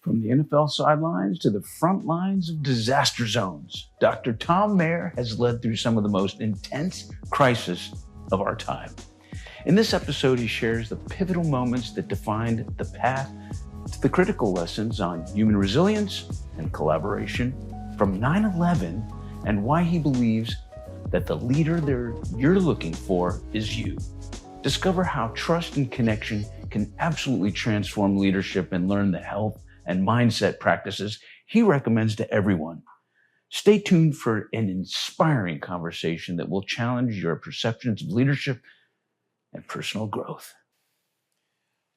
From the NFL sidelines to the front lines of disaster zones, Dr. Thom Mayer has led through some of the most intense crises of our time. In this episode, he shares the pivotal moments that defined the path to the critical lessons on human resilience and collaboration from 9/11 and why he believes that the leader you're looking for is you. Discover how trust and connection can absolutely transform leadership and learn the health and mindset practices he recommends to everyone. Stay tuned for an inspiring conversation that will challenge your perceptions of leadership and personal growth.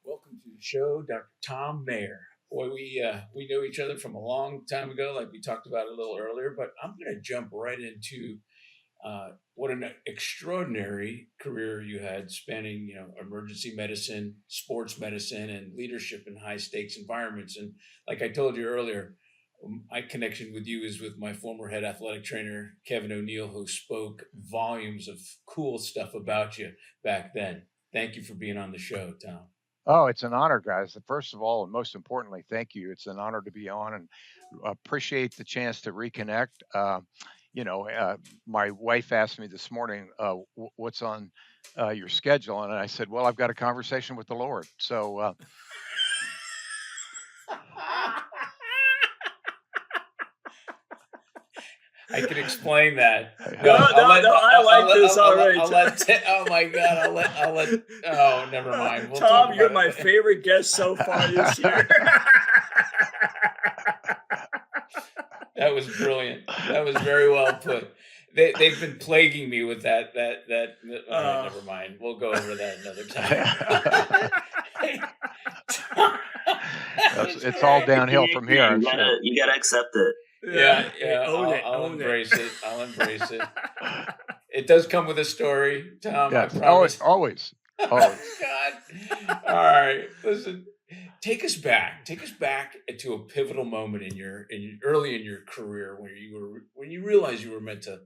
Welcome to the show, Dr. Thom Mayer. Boy, we know each other from a long time ago, like we talked about a little earlier, but I'm going to jump right into what an extraordinary career you had, spanning emergency medicine, sports medicine, and leadership in high stakes environments. And like I told you earlier, my connection with you is with my former head athletic trainer, Kevin O'Neill, who spoke volumes of cool stuff about you back then. Thank you for being on the show, Thom. Oh, it's an honor, guys. First of all, and most importantly, thank you. It's an honor to be on and appreciate the chance to reconnect. My wife asked me this morning, what's on your schedule? And I said, well, I've got a conversation with the Lord. So I can explain that. I like this already. Oh my God! I'll let. Oh, never mind. Thom, you're my favorite guest so far this year. That was brilliant. That was very well put. They've been plaguing me with that. Never mind. We'll go over that another time. It's all downhill from here. You gotta accept it. Yeah. I'll embrace it. I'll embrace it. It does come with a story, Thom. Yes, I promise. Always. Oh God! All right, listen. Take us back to a pivotal moment early in your career when you realized you were meant to,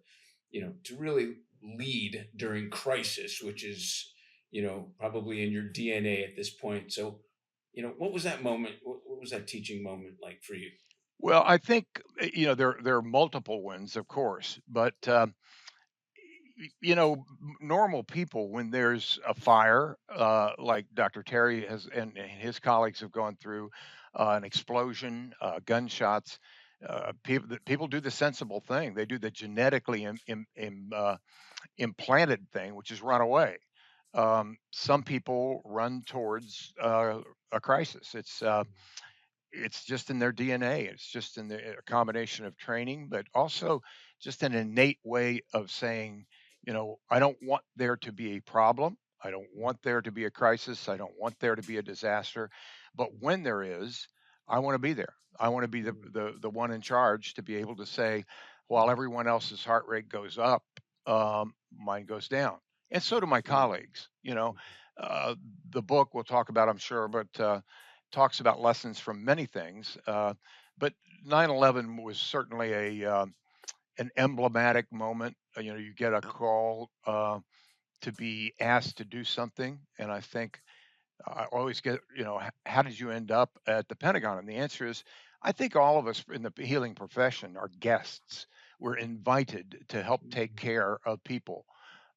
to really lead during crisis, which is, probably in your DNA at this point. So, what was that moment? What was that teaching moment like for you? Well, I think, there are multiple ones, of course, but, normal people, when there's a fire, like Dr. Terry has and his colleagues have gone through, an explosion, gunshots, people do the sensible thing. They do the genetically implanted thing, which is run away. Some people run towards a crisis. It's just in their DNA. It's just in a combination of training, but also just an innate way of saying, I don't want there to be a problem. I don't want there to be a crisis. I don't want there to be a disaster. But when there is, I want to be there. I want to be the one in charge to be able to say, while everyone else's heart rate goes up, mine goes down. And so do my colleagues. The book we'll talk about, I'm sure, but talks about lessons from many things. But 9/11 was certainly an emblematic moment. You get a call to be asked to do something, and I think I always get, how did you end up at the Pentagon? And the answer is, I think all of us in the healing profession are guests. We're invited to help take care of people.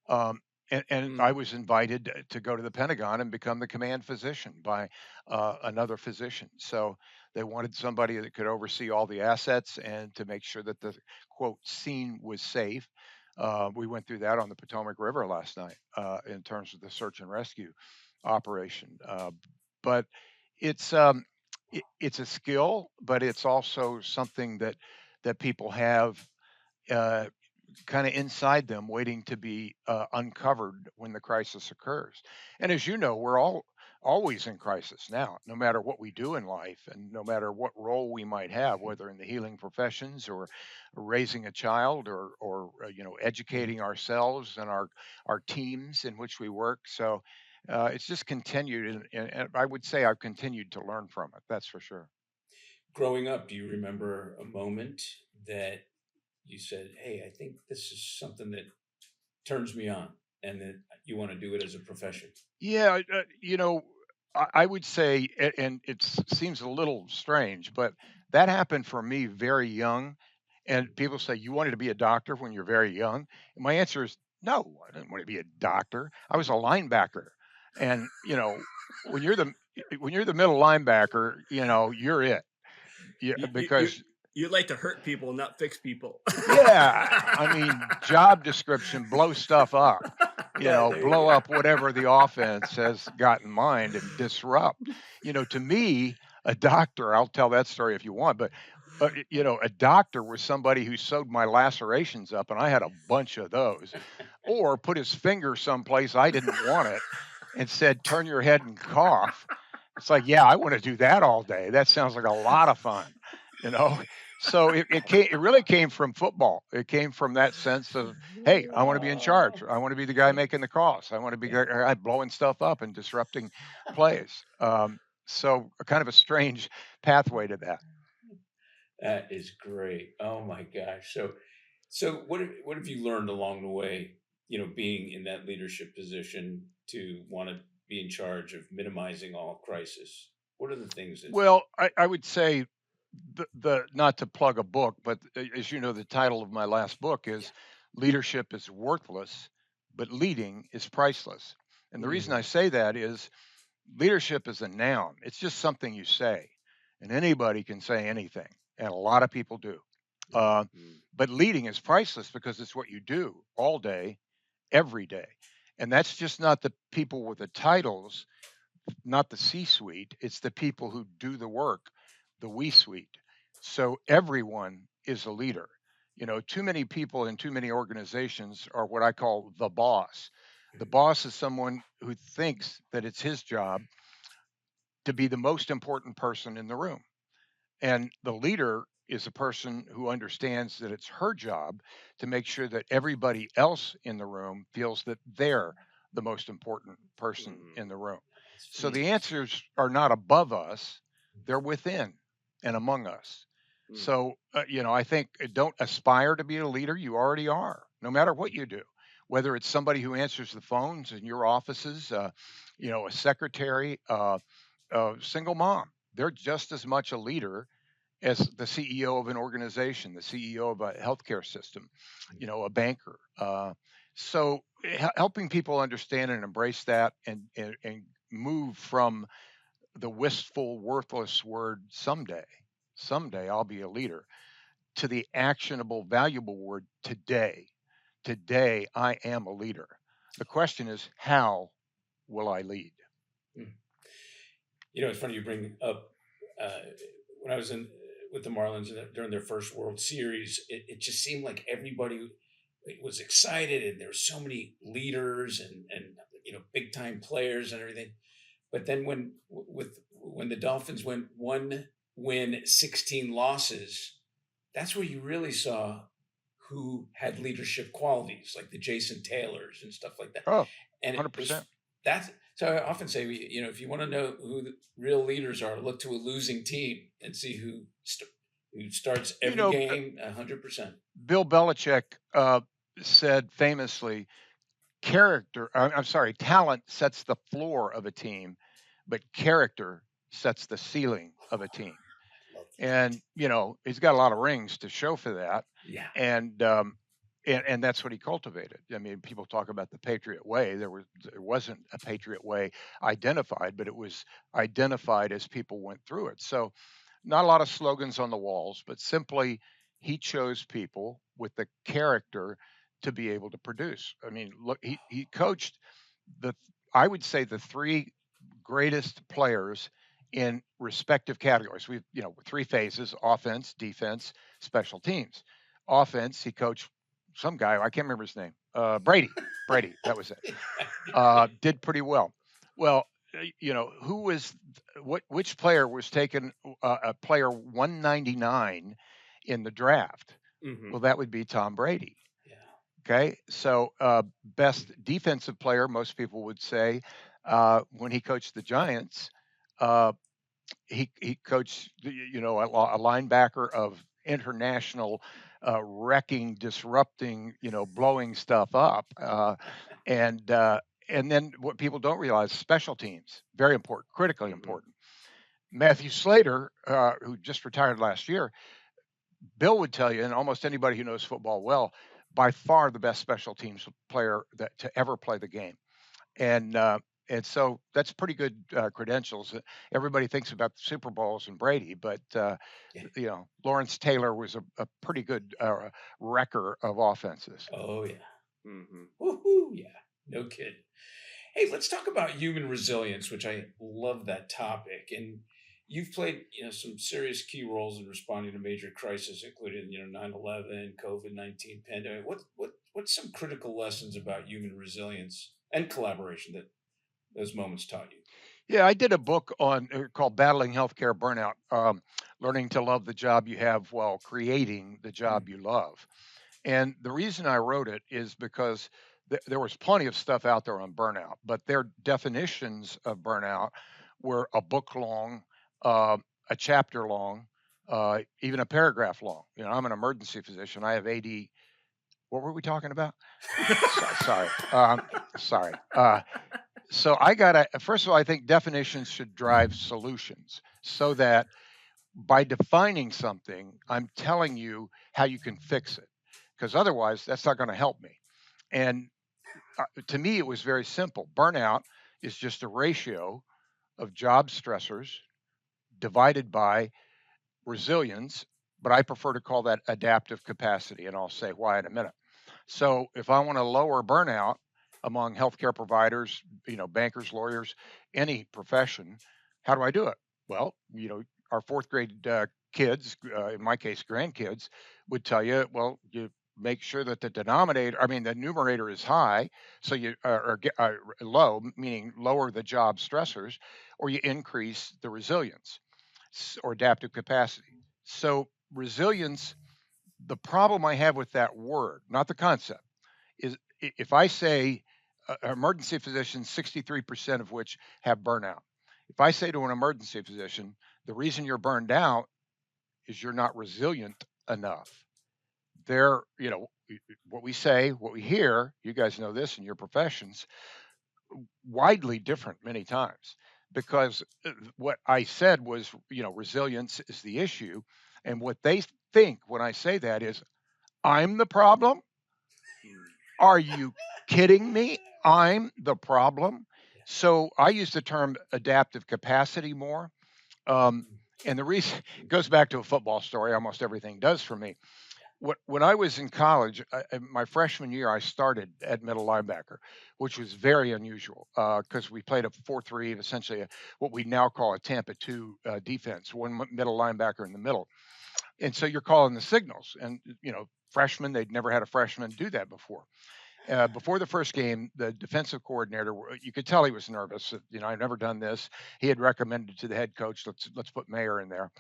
And I was invited to go to the Pentagon and become the command physician by another physician. So they wanted somebody that could oversee all the assets and to make sure that the quote scene was safe. We went through that on the Potomac River last night in terms of the search and rescue operation. But it's a skill, but it's also something that people have kind of inside them, waiting to be uncovered when the crisis occurs. And as you know, we're all always in crisis now, no matter what we do in life and no matter what role we might have, whether in the healing professions or raising a child or educating ourselves and our teams in which we work. So it's just continued, and I would say I've continued to learn from it. That's for sure. Growing up, do you remember a moment that you said, hey, I think this is something that turns me on and that you want to do it as a profession? Yeah, I would say, and it seems a little strange, but that happened for me very young. And people say, you wanted to be a doctor when you're very young? And my answer is no, I didn't want to be a doctor. I was a linebacker. And, when you're the when you're the middle linebacker, you're it. Yeah, You you you because you like to hurt people, not fix people. yeah, I mean, job description, blow stuff up, Yeah, there you blow go. up whatever the offense has got in mind and disrupt. To me, a doctor, I'll tell that story if you want, but a doctor was somebody who sewed my lacerations up, and I had a bunch of those, or put his finger someplace I didn't want it and said, turn your head and cough. It's like, yeah, I want to do that all day. That sounds like a lot of fun, you know. So it really came from football. It came from that sense of, hey, I want to be in charge. I want to be the guy making the calls. I want to be the guy blowing stuff up and disrupting plays. So a kind of a strange pathway to that. That is great. Oh my gosh. So what have you learned along the way, being in that leadership position to want to be in charge of minimizing all crisis? What are the things that Well, I would say the not to plug a book, but as you know, the title of my last book yeah. is Leadership is Worthless, but Leading is Priceless. And the reason I Mm, say that is leadership is a noun. It's just something you say, and anybody can say anything, and a lot of people do. Uh, mm, but leading is priceless because it's what you do all day, every day. And that's just not the people with the titles, not the C suite, it's the people who do the work, the we suite. So everyone is a leader. Too many people in too many organizations are what I call the boss. The boss is someone who thinks that it's his job to be the most important person in the room. And the leader is a person who understands that it's her job to make sure that everybody else in the room feels that they're the most important person mm. in the room. That's So the fantastic. answers are not above us, they're within and among us. Mm, So, I think don't aspire to be a leader. You already are, no matter what you do, whether it's somebody who answers the phones in your offices, a secretary, a single mom. They're just as much a leader as the CEO of an organization, the CEO of a healthcare system, a banker. So helping people understand and embrace that and move from the wistful, worthless word someday I'll be a leader, to the actionable, valuable word today. Today I am a leader. The question is, how will I lead? mm. It's funny you bring up uh, when I was in with the Marlins during their first World Series. It just seemed like everybody was excited, and there were so many leaders and big time players and everything. But then when the Dolphins went 1 win, 16 losses, that's where you really saw who had leadership qualities, like the Jason Taylors and stuff like that. Oh, And it was 100%. that's so I often say, if you want to know who the real leaders are, look to a losing team and see who starts You every know, game 100%. Bill Belichick said famously, I'm sorry, talent sets the floor of a team, but character sets the ceiling of a team. Love And he's got a lot of rings to show for that, Yeah. and and that's what he cultivated. I mean, people talk about the Patriot way. There wasn't a Patriot way identified, but it was identified as people went through it. So not a lot of slogans on the walls, but simply he chose people with the character to be able to produce. I mean, look, he coached the I would say the three greatest players in respective categories. We've, three phases: offense, defense, special teams. Offense, he coached some guy, I can't remember his name. Brady. Brady, that was it. Did pretty well. Well, who was which player was taken a player 199 in the draft? Hmm. Well, that would be Tom Brady. Yeah. Okay, so best defensive player, most people would say, when he coached the Giants, uh, he coached a linebacker of international wrecking, disrupting, blowing stuff up, and And then what people don't realize, special teams, very important, critically Mhm. important. Matthew Slater, who just retired last year, Bill would tell you, and almost anybody who knows football well, by far the best special teams player that to ever play the game. And so that's pretty good credentials. Everybody thinks about the Super Bowls and Brady, but Yeah. Lawrence Taylor was a pretty good wrecker of offenses. Oh yeah. Woohoo! Yeah. No kidding. Hey, let's talk about human resilience, which I love that topic. And you've played, some serious key roles in responding to major crises, including, 9/11, COVID-19 pandemic. What's some critical lessons about human resilience and collaboration that those moments taught you? Yeah, I did a book on called "Battling Healthcare Burnout: Learning to Love the Job You Have While Creating the Job You Love." And the reason I wrote it is because there was plenty of stuff out there on burnout, but their definitions of burnout were a book long, uh, a chapter long, even a paragraph long. I'm an emergency physician. I have AD. What were we talking about? Sorry. Sorry. So I gotta first of all, I think definitions should drive solutions so that by defining something, I'm telling you how you can fix it. Because otherwise, that's not going to help me. And to me, it was very simple. Burnout is just a ratio of job stressors divided by resilience, but I prefer to call that adaptive capacity, and I'll say why in a minute. So if I want to lower burnout among healthcare providers, bankers, lawyers, any profession, how do I do it? Well, our fourth grade kids, in my case, grandkids, would tell you, well, you make sure that the numerator is high, so you low, meaning lower the job stressors, or you increase the resilience or adaptive capacity. So resilience, the problem I have with that word, not the concept, is if I say emergency physicians, 63% of which have burnout. If I say to an emergency physician, the reason you're burned out is you're not resilient enough. They're, what we say, what we hear, you guys know this in your professions, widely different many times because what I said was, resilience is the issue. And what they think when I say that is, I'm the problem. Are you kidding me? I'm the problem. So I use the term adaptive capacity more. Um, and the reason goes back to a football story. Almost everything does for me. When I was in college, my freshman year, I started at middle linebacker, which was very unusual because we played a 4-3, essentially what we now call a Tampa 2 defense, one middle linebacker in the middle. And so you're calling the signals. And, freshmen, they'd never had a freshman do that before. Before the first game, the defensive coordinator, you could tell he was nervous. I've never done this. He had recommended to the head coach, let's put Mayer in there.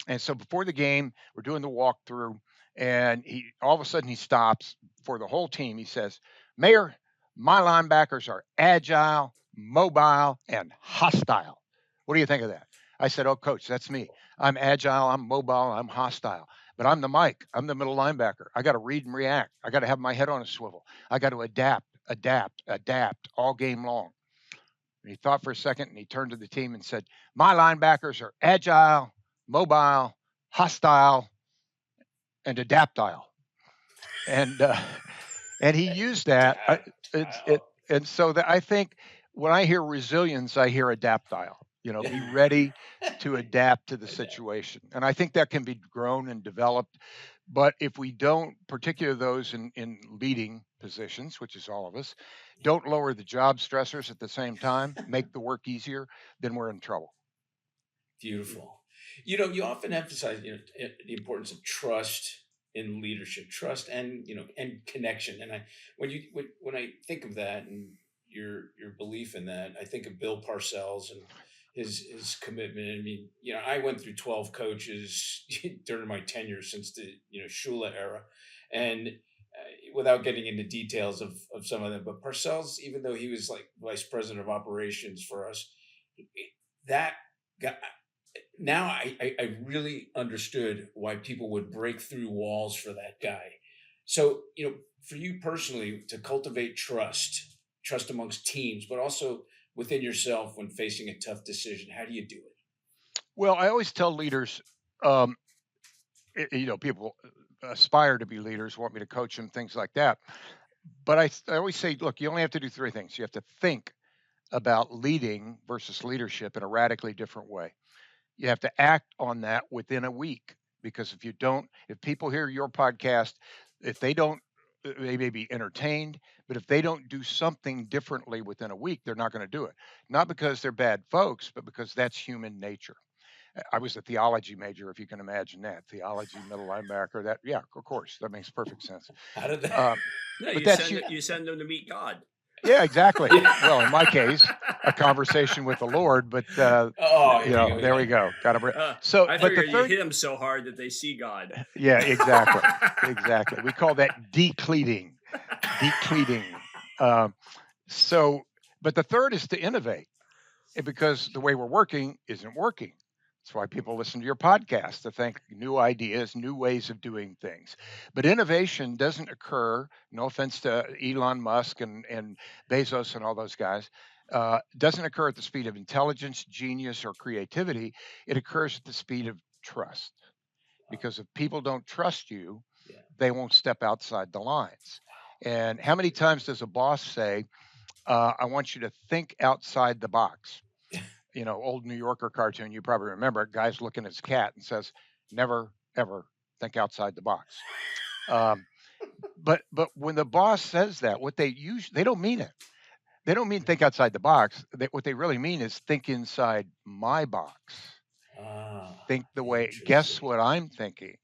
And so before the game, we're doing the walkthrough, and he all of a sudden he stops for the whole team. He says, "Mayor, my linebackers are agile, mobile, and hostile. What do you think of that?" I said, "Oh, coach, that's me. I'm agile, I'm mobile, I'm hostile. But I'm the Mike. I'm the middle linebacker. I got to read and react. I got to have my head on a swivel. I got to adapt all game long." And he thought for a second and he turned to the team and said, "My linebackers are agile, mobile, hostile, and adaptile." And and he used that. And so that I think when I hear resilience, I hear adaptile. Be ready to adapt to the situation. And I think that can be grown and developed. But if we don't, particularly those in leading positions, which is all of us, don't lower the job stressors at the same time, make the work easier, then we're in trouble. Beautiful. You often emphasize, the importance of trust in leadership, trust and connection. And when I think of that and your belief in that, I think of Bill Parcells and his commitment. I mean, I went through 12 coaches during my tenure since the Shula era, and without getting into details of some of them, but Parcells, even though he was like vice president of operations for us, that got now I really understood why people would break through walls for that guy. So, for you personally to cultivate trust amongst teams, but also within yourself when facing a tough decision? How do you do it? Well, I always tell leaders, um, people aspire to be leaders, want me to coach them, things like that. But I always say, look, you only have to do three things. You have to think about leading versus leadership in a radically different way. You have to act on that within a week, because if people hear your podcast, if they don't, they may be entertained, but if they don't do something differently within a week, they're not going to do it. Not because they're bad folks, but because that's human nature. I was a theology major, if you can imagine that. Theology, middle linebacker. That, yeah, of course, that makes perfect sense. How did that? No, But you send them to meet God. Yeah, exactly. Well, in my case, a conversation with the Lord, but there we go. Got to so. I But the figured you third, hit them so hard that they see God. yeah, exactly, exactly. We call that decleating, decleating. So, but the third is to innovate, because the way we're working isn't working. That's why people listen to your podcast, to think new ideas, new ways of doing things. But innovation doesn't occur, no offense to Elon Musk and Bezos and all those guys, doesn't occur at the speed of intelligence, genius, or creativity. It occurs at the speed of trust. Because if people don't trust you, Yeah. they won't step outside the lines. And how many times does a boss say, I want you to think outside the box? Old New Yorker cartoon, you probably remember it. Guy's looking at his cat and says, never, ever think outside the box. But when the boss says that, what they don't mean it. They don't mean think outside the box. What they really mean is think inside my box. Think the way, guess what I'm thinking.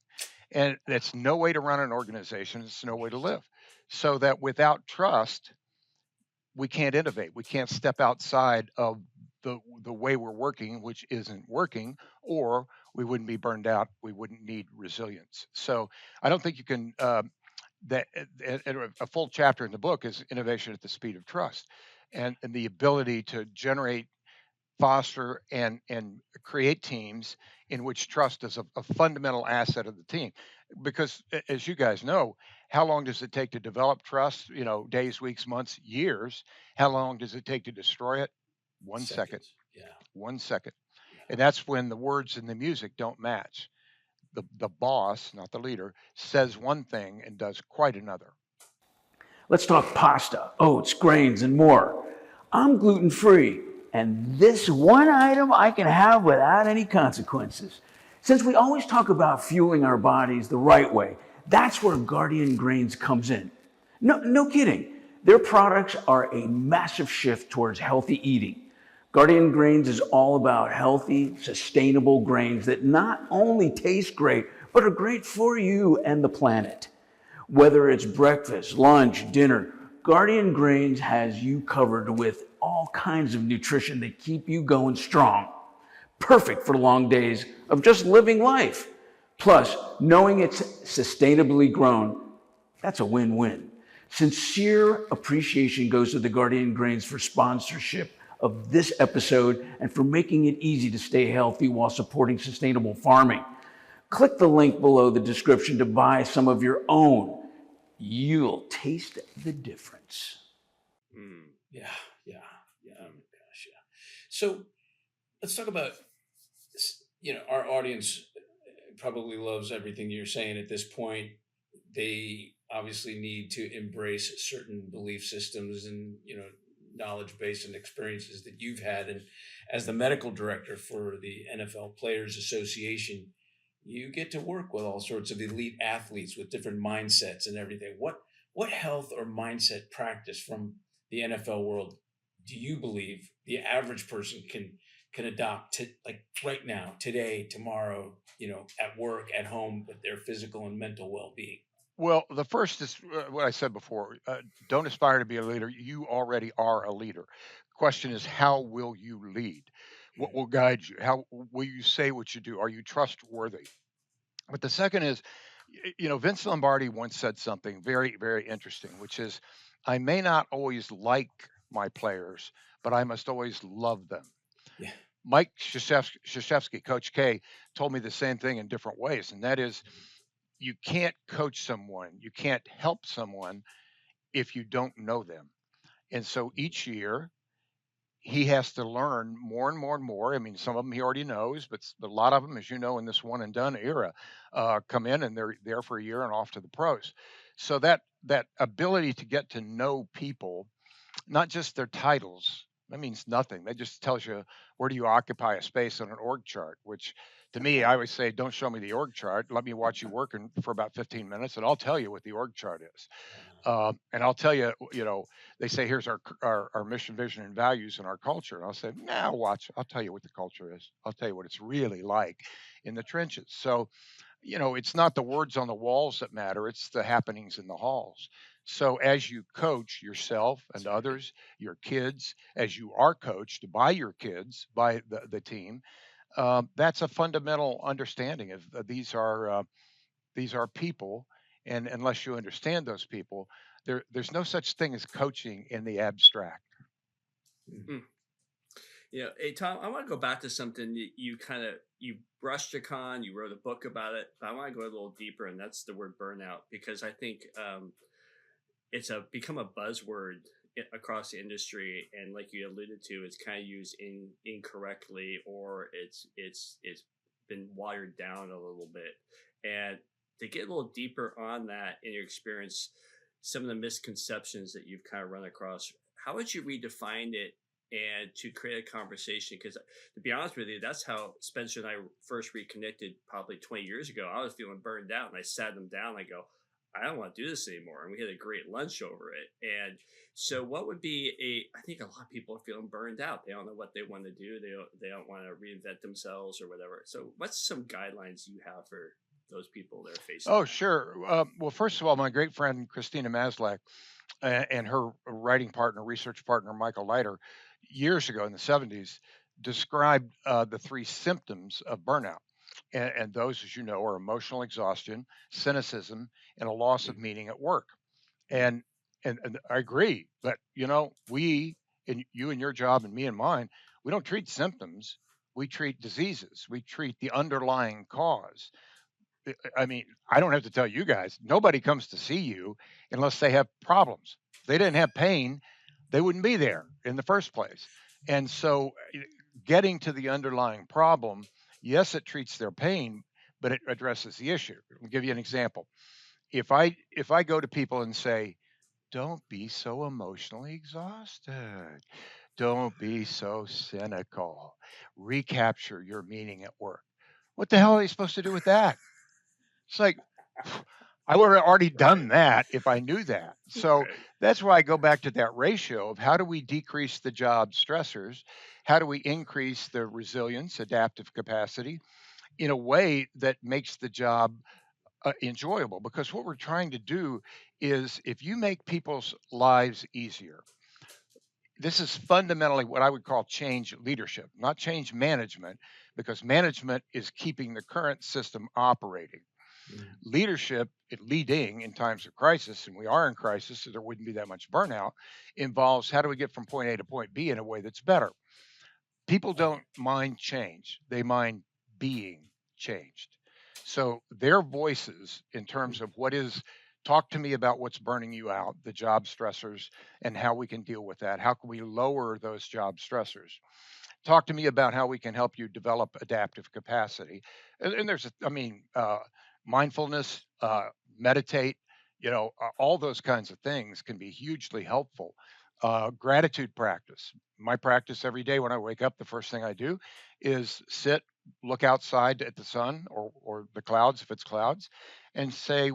And that's no way to run an organization. It's no way to live. So that without trust, we can't innovate. We can't step outside of the way we're working, which isn't working, or we wouldn't be burned out. We wouldn't need resilience. So I don't think you can. A full chapter in the book is innovation at the speed of trust, and the ability to generate, foster, and create teams in which trust is a fundamental asset of the team. Because as you guys know, how long does it take to develop trust? Days, weeks, months, years. How long does it take to destroy it? 1 second. Yeah. 1 second. And that's when the words and the music don't match. The boss, not the leader, says one thing and does quite another. Let's talk pasta, oats, grains, and more. I'm gluten-free, and this one item I can have without any consequences. Since we always talk about fueling our bodies the right way, that's where Guardian Grains comes in. No kidding. Their products are a massive shift towards healthy eating. Guardian Grains is all about healthy, sustainable grains that not only taste great, but are great for you and the planet. Whether it's breakfast, lunch, dinner, Guardian Grains has you covered with all kinds of nutrition that keep you going strong. Perfect for long days of just living life. Plus, knowing it's sustainably grown, that's a win-win. Sincere appreciation goes to the Guardian Grains for sponsorship of this episode and for making it easy to stay healthy while supporting sustainable farming. Click the link below the description to buy some of your own. You'll taste the difference. Yeah. Oh my gosh, yeah. So let's talk about, our audience probably loves everything you're saying at this point. They obviously need to embrace certain belief systems and, knowledge base and experiences that you've had. And as the medical director for the NFL Players Association, you get to work with all sorts of elite athletes with different mindsets and everything. What health or mindset practice from the NFL world do you believe the average person can adopt to, like, right now, today, tomorrow, at work, at home, with their physical and mental well-being? Well, the first is what I said before. Don't aspire to be a leader. You already are a leader. Question is, how will you lead? What will guide you? How will you say what you do? Are you trustworthy? But the second is, Vince Lombardi once said something very, very interesting, which is, I may not always like my players, but I must always love them. Yeah. Mike Krzyzewski, Coach K, told me the same thing in different ways, and that is, you can't coach someone, you can't help someone if you don't know them. And so each year he has to learn more and more and more. I mean, some of them he already knows, but a lot of them, as you know, in this one and done era, come in and they're there for a year and off to the pros. So that ability to get to know people, not just their titles, that means nothing. That just tells you where do you occupy a space on an org chart. Which, to me, I always say, don't show me the org chart. Let me watch you working for about 15 minutes, and I'll tell you what the org chart is. And I'll tell you, they say, here's our mission, vision, and values and our culture. And I'll say, now watch, I'll tell you what the culture is. I'll tell you what it's really like in the trenches. So, it's not the words on the walls that matter, it's the happenings in the halls. So as you coach yourself and others, your kids, as you are coached by your kids, by the team, that's a fundamental understanding of these are people, and unless you understand those people, there's no such thing as coaching in the abstract. Mm. Yeah. Hey, Tom, I want to go back to something that you brushed upon. You wrote a book about it, but I want to go a little deeper, and that's the word burnout, because I think it's become a buzzword across the industry, and like you alluded to, it's kind of used incorrectly, or it's been watered down a little bit. And to get a little deeper on that in your experience, some of the misconceptions that you've kind of run across, how would you redefine it and to create a conversation? Because to be honest with you, that's how Spencer and I first reconnected probably 20 years ago. I was feeling burned out, and I sat him down. I go, I don't want to do this anymore. And we had a great lunch over it. And so what would be I think a lot of people are feeling burned out. They don't know what they want to do. They don't want to reinvent themselves or whatever. So what's some guidelines you have for those people that are facing Oh, that? sure. Well, first of all, my great friend Christina Maslach and her writing partner, research partner Michael Leiter, years ago in the 70s, described the three symptoms of burnout. And those, as you know, are emotional exhaustion, cynicism, and a loss of meaning at work. And and I agree, but we, and you and your job and me and mine, we don't treat symptoms. We treat diseases. We treat the underlying cause. I mean, I don't have to tell you guys, nobody comes to see you unless they have problems. If they didn't have pain, they wouldn't be there in the first place. And so, getting to the underlying problem, yes, it treats their pain, but it addresses the issue. I'll give you an example. If I go to people and say, don't be so emotionally exhausted, don't be so cynical, recapture your meaning at work. What the hell are they supposed to do with that? It's like, I would have already done that if I knew that. So Right. that's why I go back to that ratio of how do we decrease the job stressors? How do we increase the resilience, adaptive capacity in a way that makes the job enjoyable? Because what we're trying to do is, if you make people's lives easier, this is fundamentally what I would call change leadership, not change management, because management is keeping the current system operating. Leadership, leading in times of crisis, and we are in crisis, so there wouldn't be that much burnout, involves how do we get from point A to point B in a way that's better. People don't mind change, they mind being changed. So their voices in terms of talk to me about what's burning you out, the job stressors, and how we can deal with that. How can we lower those job stressors? Talk to me about how we can help you develop adaptive capacity. And there's, mindfulness, meditate, all those kinds of things can be hugely helpful. Gratitude practice. My practice every day when I wake up, the first thing I do is sit, look outside at the sun or the clouds, if it's clouds, and say,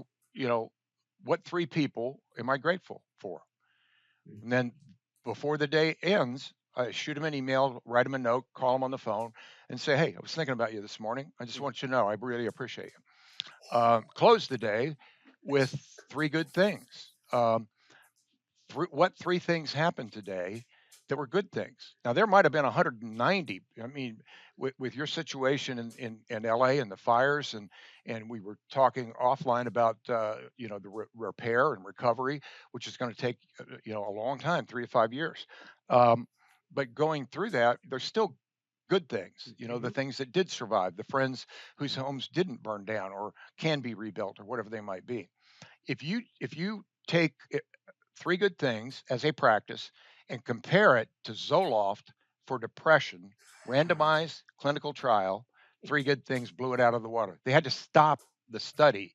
what three people am I grateful for? And then before the day ends, I shoot them an email, write them a note, call them on the phone, and say, hey, I was thinking about you this morning. I just want you to know I really appreciate you. Close the day with three good things. What three things happened today that were good things? Now, there might have been 190. I mean, with your situation in LA and the fires, and we were talking offline about the repair and recovery, which is going to take a long time, 3 to 5 years. But going through that, there's still good things, the things that did survive, the friends whose homes didn't burn down or can be rebuilt or whatever they might be. If you take Three Good Things as a practice and compare it to Zoloft for depression, randomized clinical trial. Three Good Things blew it out of the water. They had to stop the study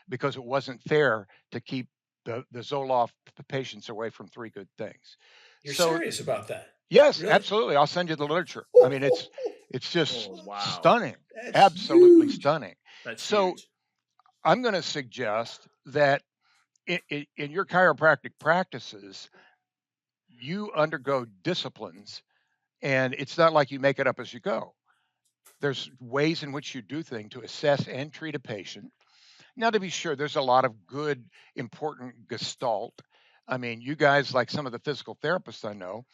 because it wasn't fair to keep the Zoloft patients away from Three Good Things. You're So serious about that? yes, Really? absolutely. I'll send you the literature. I mean, it's just Oh wow, stunning, That's absolutely huge. stunning. that's So huge. I'm going to suggest that in your chiropractic practices, you undergo disciplines, and it's not like you make it up as you go. There's ways in which you do things to assess and treat a patient. Now, to be sure, there's a lot of good, important gestalt. I mean, you guys, like some of the physical therapists I know,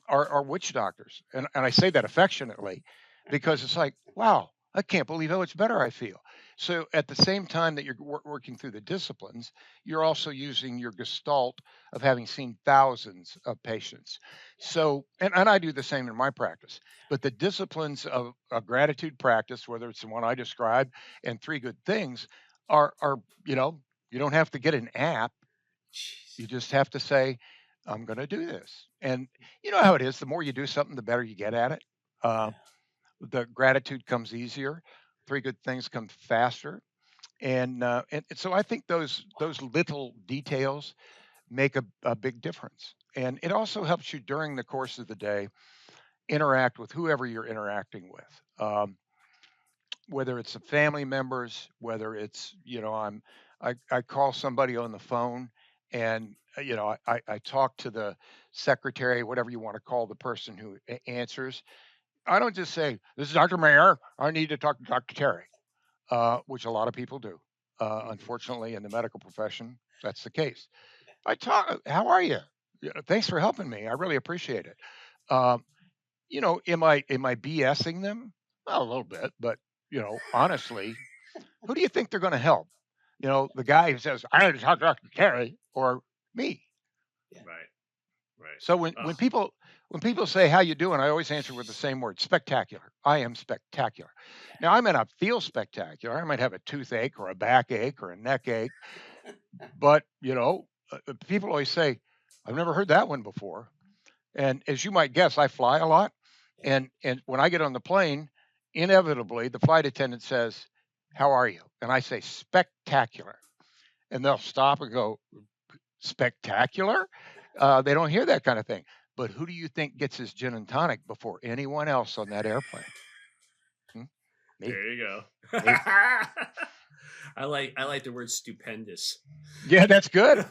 are witch doctors. And I say that affectionately because it's like, wow, I can't believe how much better I feel. So at the same time that you're working through the disciplines, you're also using your gestalt of having seen thousands of patients. So, and I do the same in my practice, but the disciplines of a gratitude practice, whether it's the one I described and Three Good Things, are, you don't have to get an app. Jeez. You just have to say, I'm going to do this. And you know how it is. The more you do something, the better you get at it. Uh, Yeah. the gratitude comes easier. Three Good Things come faster. And so I think those little details make a big difference. And it also helps you during the course of the day interact with whoever you're interacting with. Whether it's the family members, whether it's, I call somebody on the phone and, I talk to the secretary, whatever you want to call the person who answers. I don't just say, this is Dr. Mayer. I need to talk to Dr. Terry, which a lot of people do. Unfortunately, in the medical profession, that's the case. I talk, how are you? Yeah, thanks for helping me. I really appreciate it. Um, am I BSing them? Well, a little bit, but honestly, who do you think they're going to help? The guy who says, "I had to talk to Dr. Terry," or me. Yeah. Right, right. So when Oh, when people say how you doing, I always answer with the same word: spectacular. I am spectacular. Now I may not feel spectacular. I might have a toothache or a backache or a neck ache, but people always say, "I've never heard that one before." And as you might guess, I fly a lot. Yeah. And when I get on the plane, inevitably the flight attendant says, "How are you?" And I say, "Spectacular." And they'll stop and go, "Spectacular?" They don't hear that kind of thing. But who do you think gets his gin and tonic before anyone else on that airplane? Hmm? Me. there you go. Me. I like the word stupendous. Yeah, that's good.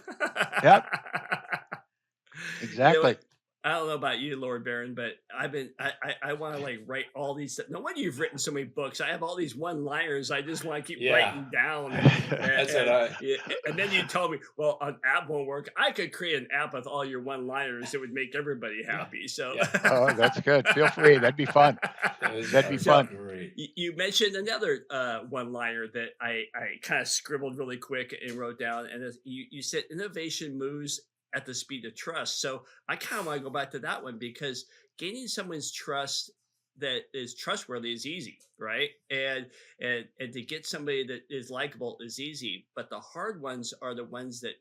Yep, You know exactly. what? I don't know about you, Lord Baron, but I want to like write all these. No wonder you've written so many books. I have all these one-liners. I just want to keep Yeah. writing down, That's what I. yeah, and then you told me, well, an app won't work. I could create an app with all your one-liners that would make everybody Yeah. happy. So, Yeah. Oh, that's good. Feel free. That'd be fun. Those That'd be are so fun. great. you mentioned another one-liner that I kind of scribbled really quick and wrote down, and you said innovation moves at the speed of trust. So I kind of want to go back to that one because gaining someone's trust that is trustworthy is easy, right? And to get somebody that is likable is easy, but the hard ones are the ones that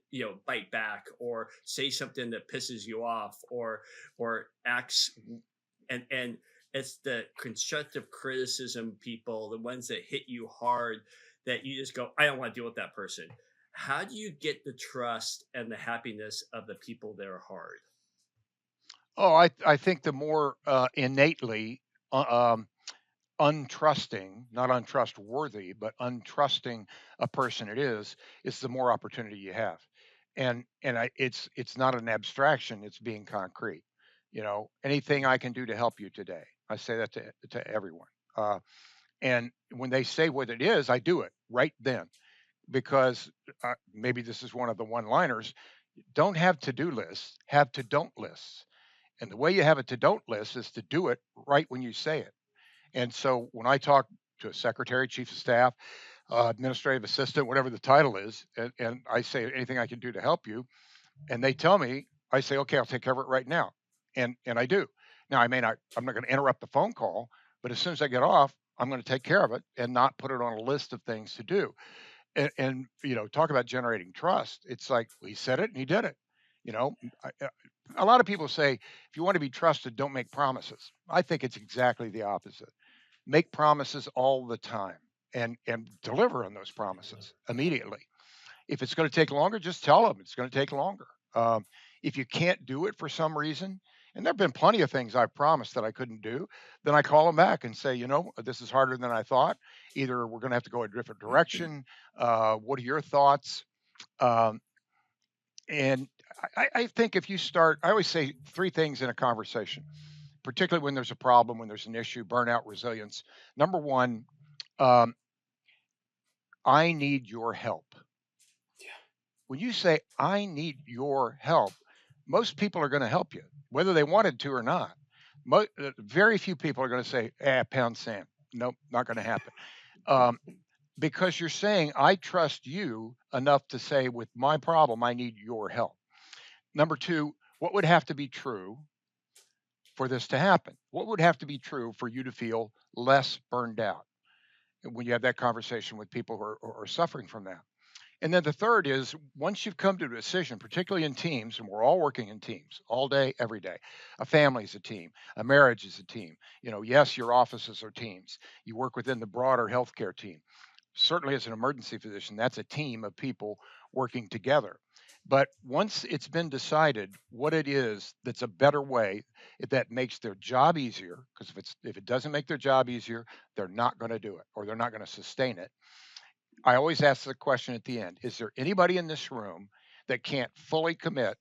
bite back or say something that pisses you off or acts and it's the constructive criticism people, the ones that hit you hard that you just go, I don't want to deal with that person. How do you get the trust and the happiness of the people that are hard? Oh, I think the more innately untrusting, not untrustworthy, but untrusting a person it is the more opportunity you have. And it's not an abstraction, it's being concrete. Anything I can do to help you today. I say that to everyone. And when they say what it is, I do it right then because maybe this is one of the one-liners. Don't have to-do lists, have to-don't lists. And the way you have a to-don't list is to do it right when you say it. And so when I talk to a secretary, chief of staff, administrative assistant, whatever the title is, and I say anything I can do to help you, and they tell me, I say, okay, I'll take care of it right now. And I do. Now I'm not going to interrupt the phone call, but as soon as I get off, I'm going to take care of it and not put it on a list of things to do. And talk about generating trust. It's like, well, he said it and he did it. You know, a lot of people say if you want to be trusted, don't make promises. I think it's exactly the opposite. Make promises all the time and deliver on those promises immediately. If it's going to take longer, just tell them it's going to take longer. Um, if you can't do it for some reason, and there have been plenty of things I've promised that I couldn't do, then I call them back and say, this is harder than I thought. Either we're going to have to go a different direction. What are your thoughts? Um, and I think if you start, I always say three things in a conversation, particularly when there's a problem, when there's an issue: burnout, resilience. Number one, um, I need your help. Yeah. When you say, I need your help, most people are going to help you, whether they wanted to or not. Very few people are going to say, pound sand. Nope, not going to happen. Um, because you're saying, I trust you enough to say, with my problem, I need your help. Number two, what would have to be true for this to happen? What would have to be true for you to feel less burned out when you have that conversation with people who are suffering from that? And then the third is, once you've come to a decision, particularly in teams, and we're all working in teams all day, every day. A family is a team, a marriage is a team. Yes, your offices are teams. You work within the broader healthcare team. Certainly, as an emergency physician, that's a team of people working together. But once it's been decided what it is that's a better way that makes their job easier, because if it doesn't make their job easier, they're not going to do it or they're not going to sustain it. I always ask the question at the end: is there anybody in this room that can't fully commit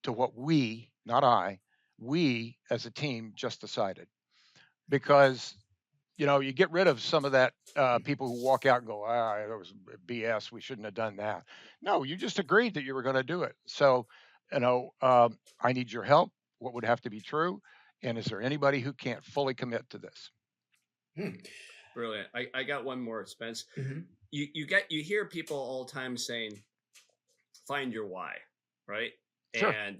to what we, not I, we as a team just decided? Because you get rid of some of that people who walk out and go, that was BS. We shouldn't have done that. No, you just agreed that you were going to do it. So, I need your help. What would have to be true? And is there anybody who can't fully commit to this? Hmm. Brilliant. I got one more, Spence. Mm-hmm. You hear people all the time saying, find your why, right? Sure. And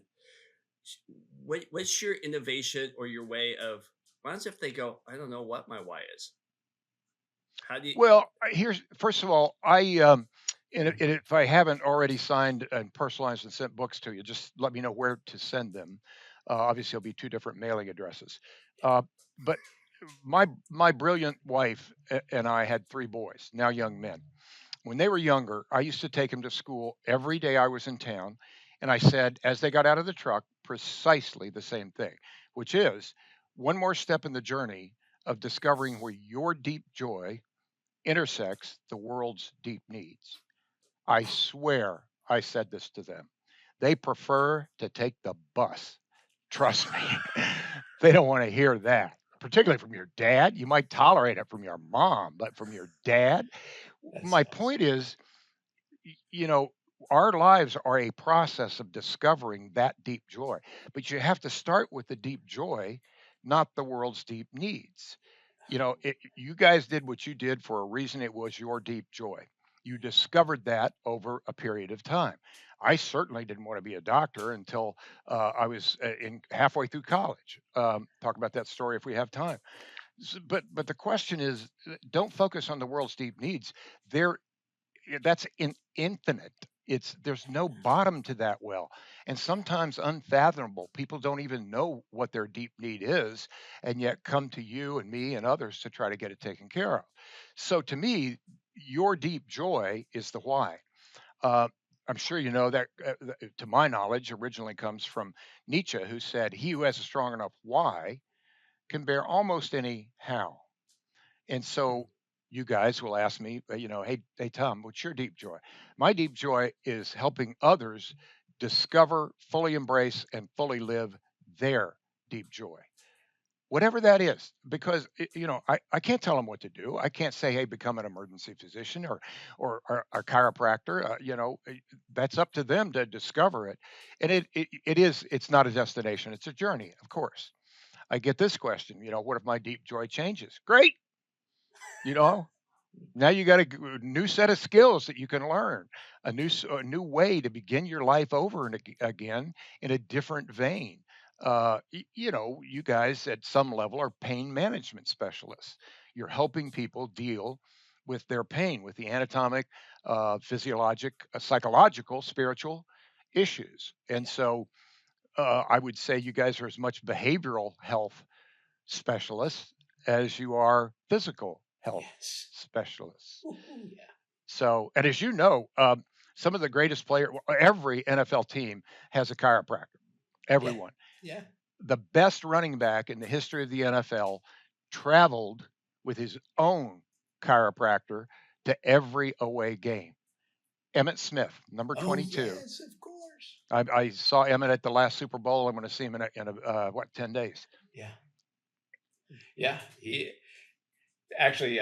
what's your innovation or your way of, what if they go, I don't know what my why is? How do you? Well, here's first of all, and if I haven't already signed and personalized and sent books to you, just let me know where to send them. Obviously, it'll be two different mailing addresses. But my brilliant wife and I had three boys, now young men. When they were younger, I used to take them to school every day I was in town, and I said, as they got out of the truck, precisely the same thing, which is one more step in the journey of discovering where your deep joy intersects the world's deep needs. I swear I said this to them. They prefer to take the bus. Trust me. They don't want to hear that, particularly from your dad. You might tolerate it from your mom, but from your dad. That's My awesome. point is, you know, our lives are a process of discovering that deep joy, but you have to start with the deep joy, not the world's deep needs. You guys did what you did for a reason. It was your deep joy. You discovered that over a period of time. I certainly didn't want to be a doctor until I was in halfway through college. Talk about that story if we have time. But the question is, don't focus on the world's deep needs. They're that's infinite. There's no bottom to that well, and sometimes unfathomable. People don't even know what their deep need is, and yet come to you and me and others to try to get it taken care of. So to me, your deep joy is the why. uh, I'm sure you know that, to my knowledge, originally comes from Nietzsche, who said, he who has a strong enough why can bear almost any how. And so you guys will ask me, hey, Tom, what's your deep joy? My deep joy is helping others discover, fully embrace, and fully live their deep joy, whatever that is. Because I can't tell them what to do. I can't say, hey, become an emergency physician or a chiropractor. That's up to them to discover it. And it's not a destination; it's a journey, of course. I get this question, what if my deep joy changes? Great. You know, now you got a new set of skills that you can learn, a new way to begin your life over and again in a different vein. You guys at some level are pain management specialists. You're helping people deal with their pain, with the anatomic, physiologic, psychological, spiritual issues. And so I would say you guys are as much behavioral health specialists as you are physical health Yes. specialists. Woo-hoo, yeah. So, and as you know, some of the greatest players, every NFL team has a chiropractor. Everyone. Yeah. The best running back in the history of the NFL traveled with his own chiropractor to every away game. Emmett Smith, number Oh 22. yes, of course. I saw Emmett at the last Super Bowl. I'm going to see him in 10 days. Yeah. Yeah. He actually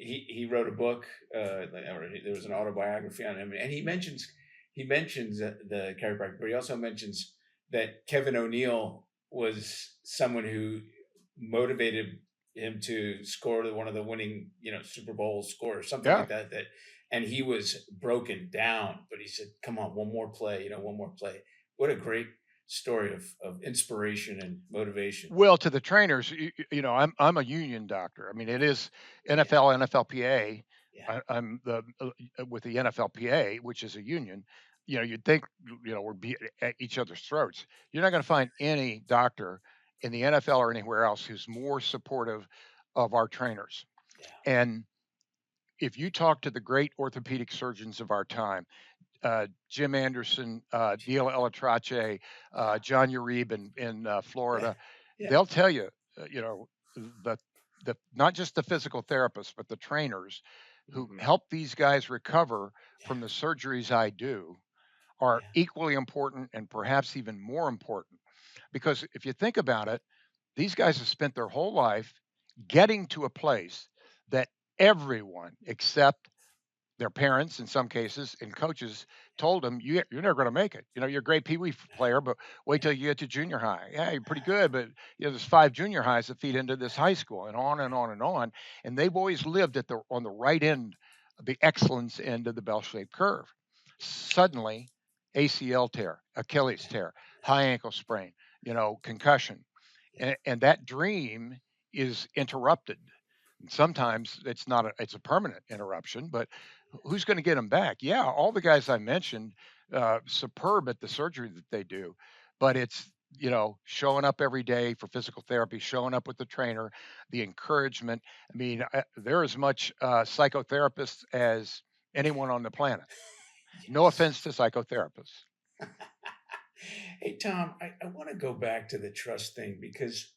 he wrote a book, or there was an autobiography on him, and he mentions the chiropractor, but he also mentions that Kevin O'Neill was someone who motivated him to score one of the winning, Super Bowl scores, something Yeah. like that. And he was broken down, but he said, "Come on, one more play, one more play." What a great story of inspiration and motivation. Well, to the trainers, I'm a union doctor. I mean, it is NFL, NFLPA. Yeah. I'm with the NFLPA, which is a union. You'd think, we're at each other's throats. You're not going to find any doctor in the NFL or anywhere else who's more supportive of our trainers. Yeah. And if you talk to the great orthopedic surgeons of our time, Jim Anderson, Neil Elatrace, John Uribe in Florida, Yeah. they'll tell you, the not just the physical therapists, but the trainers who help these guys recover from the surgeries I do are equally important and perhaps even more important. Because if you think about it, these guys have spent their whole life getting to a place that everyone except their parents in some cases and coaches told them you're never going to make it. You're a great Pee Wee player, but wait till you get to junior high. Yeah, you're pretty good, but there's 5 junior highs that feed into this high school, and on and on and on. And they've always lived on the right end, the excellence end of the bell-shaped curve. Suddenly, ACL tear, Achilles tear, high ankle sprain, concussion, and that dream is interrupted. And sometimes it's a permanent interruption, but who's going to get them back? Yeah, all the guys I mentioned, superb at the surgery that they do, but it's showing up every day for physical therapy, showing up with the trainer, the encouragement. I mean, they're as much psychotherapists as anyone on the planet. No offense to psychotherapists. Hey, Thom, I want to go back to the trust thing because,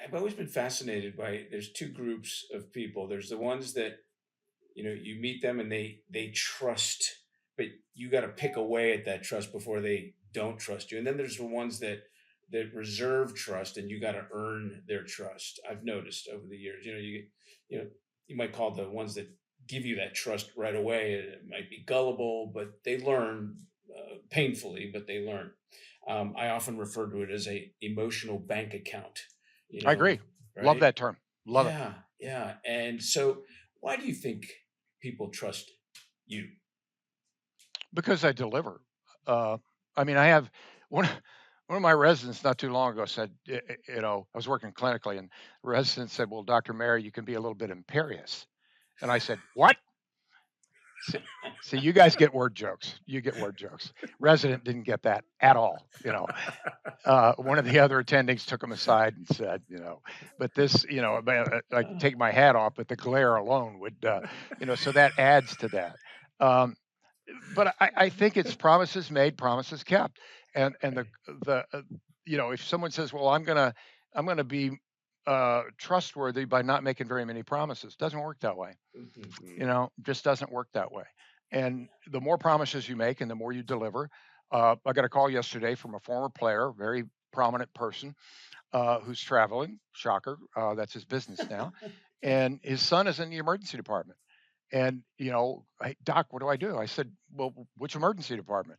I've always been fascinated by there's two groups of people. There's the ones that, you meet them and they trust, but you got to pick away at that trust before they don't trust you. And then there's the ones that reserve trust and you got to earn their trust. I've noticed over the years, you might call the ones that give you that trust right away. It might be gullible, but they learn painfully, but they learn. I often refer to it as a emotional bank account. I agree. Right? Love that term. Love it. Yeah. And so why do you think people trust you? Because I deliver. I mean, I have one of my residents not too long ago said, I was working clinically, and the resident said, "Well, Dr. Mayer, you can be a little bit imperious." And I said, "What?" See, you guys get word jokes. You get word jokes. Resident didn't get that at all. One of the other attendings took him aside and said, but this, I take my hat off, but the glare alone would, so that adds to that. But I think it's promises made, promises kept, and the if someone says, well, I'm gonna be trustworthy by not making very many promises, doesn't work that way. Just doesn't work that way. And the more promises you make and the more you deliver. I got a call yesterday from a former player, very prominent person, who's traveling. Shocker, that's his business now, and his son is in the emergency department. And hey, Doc, what do I do? I said, well, which emergency department?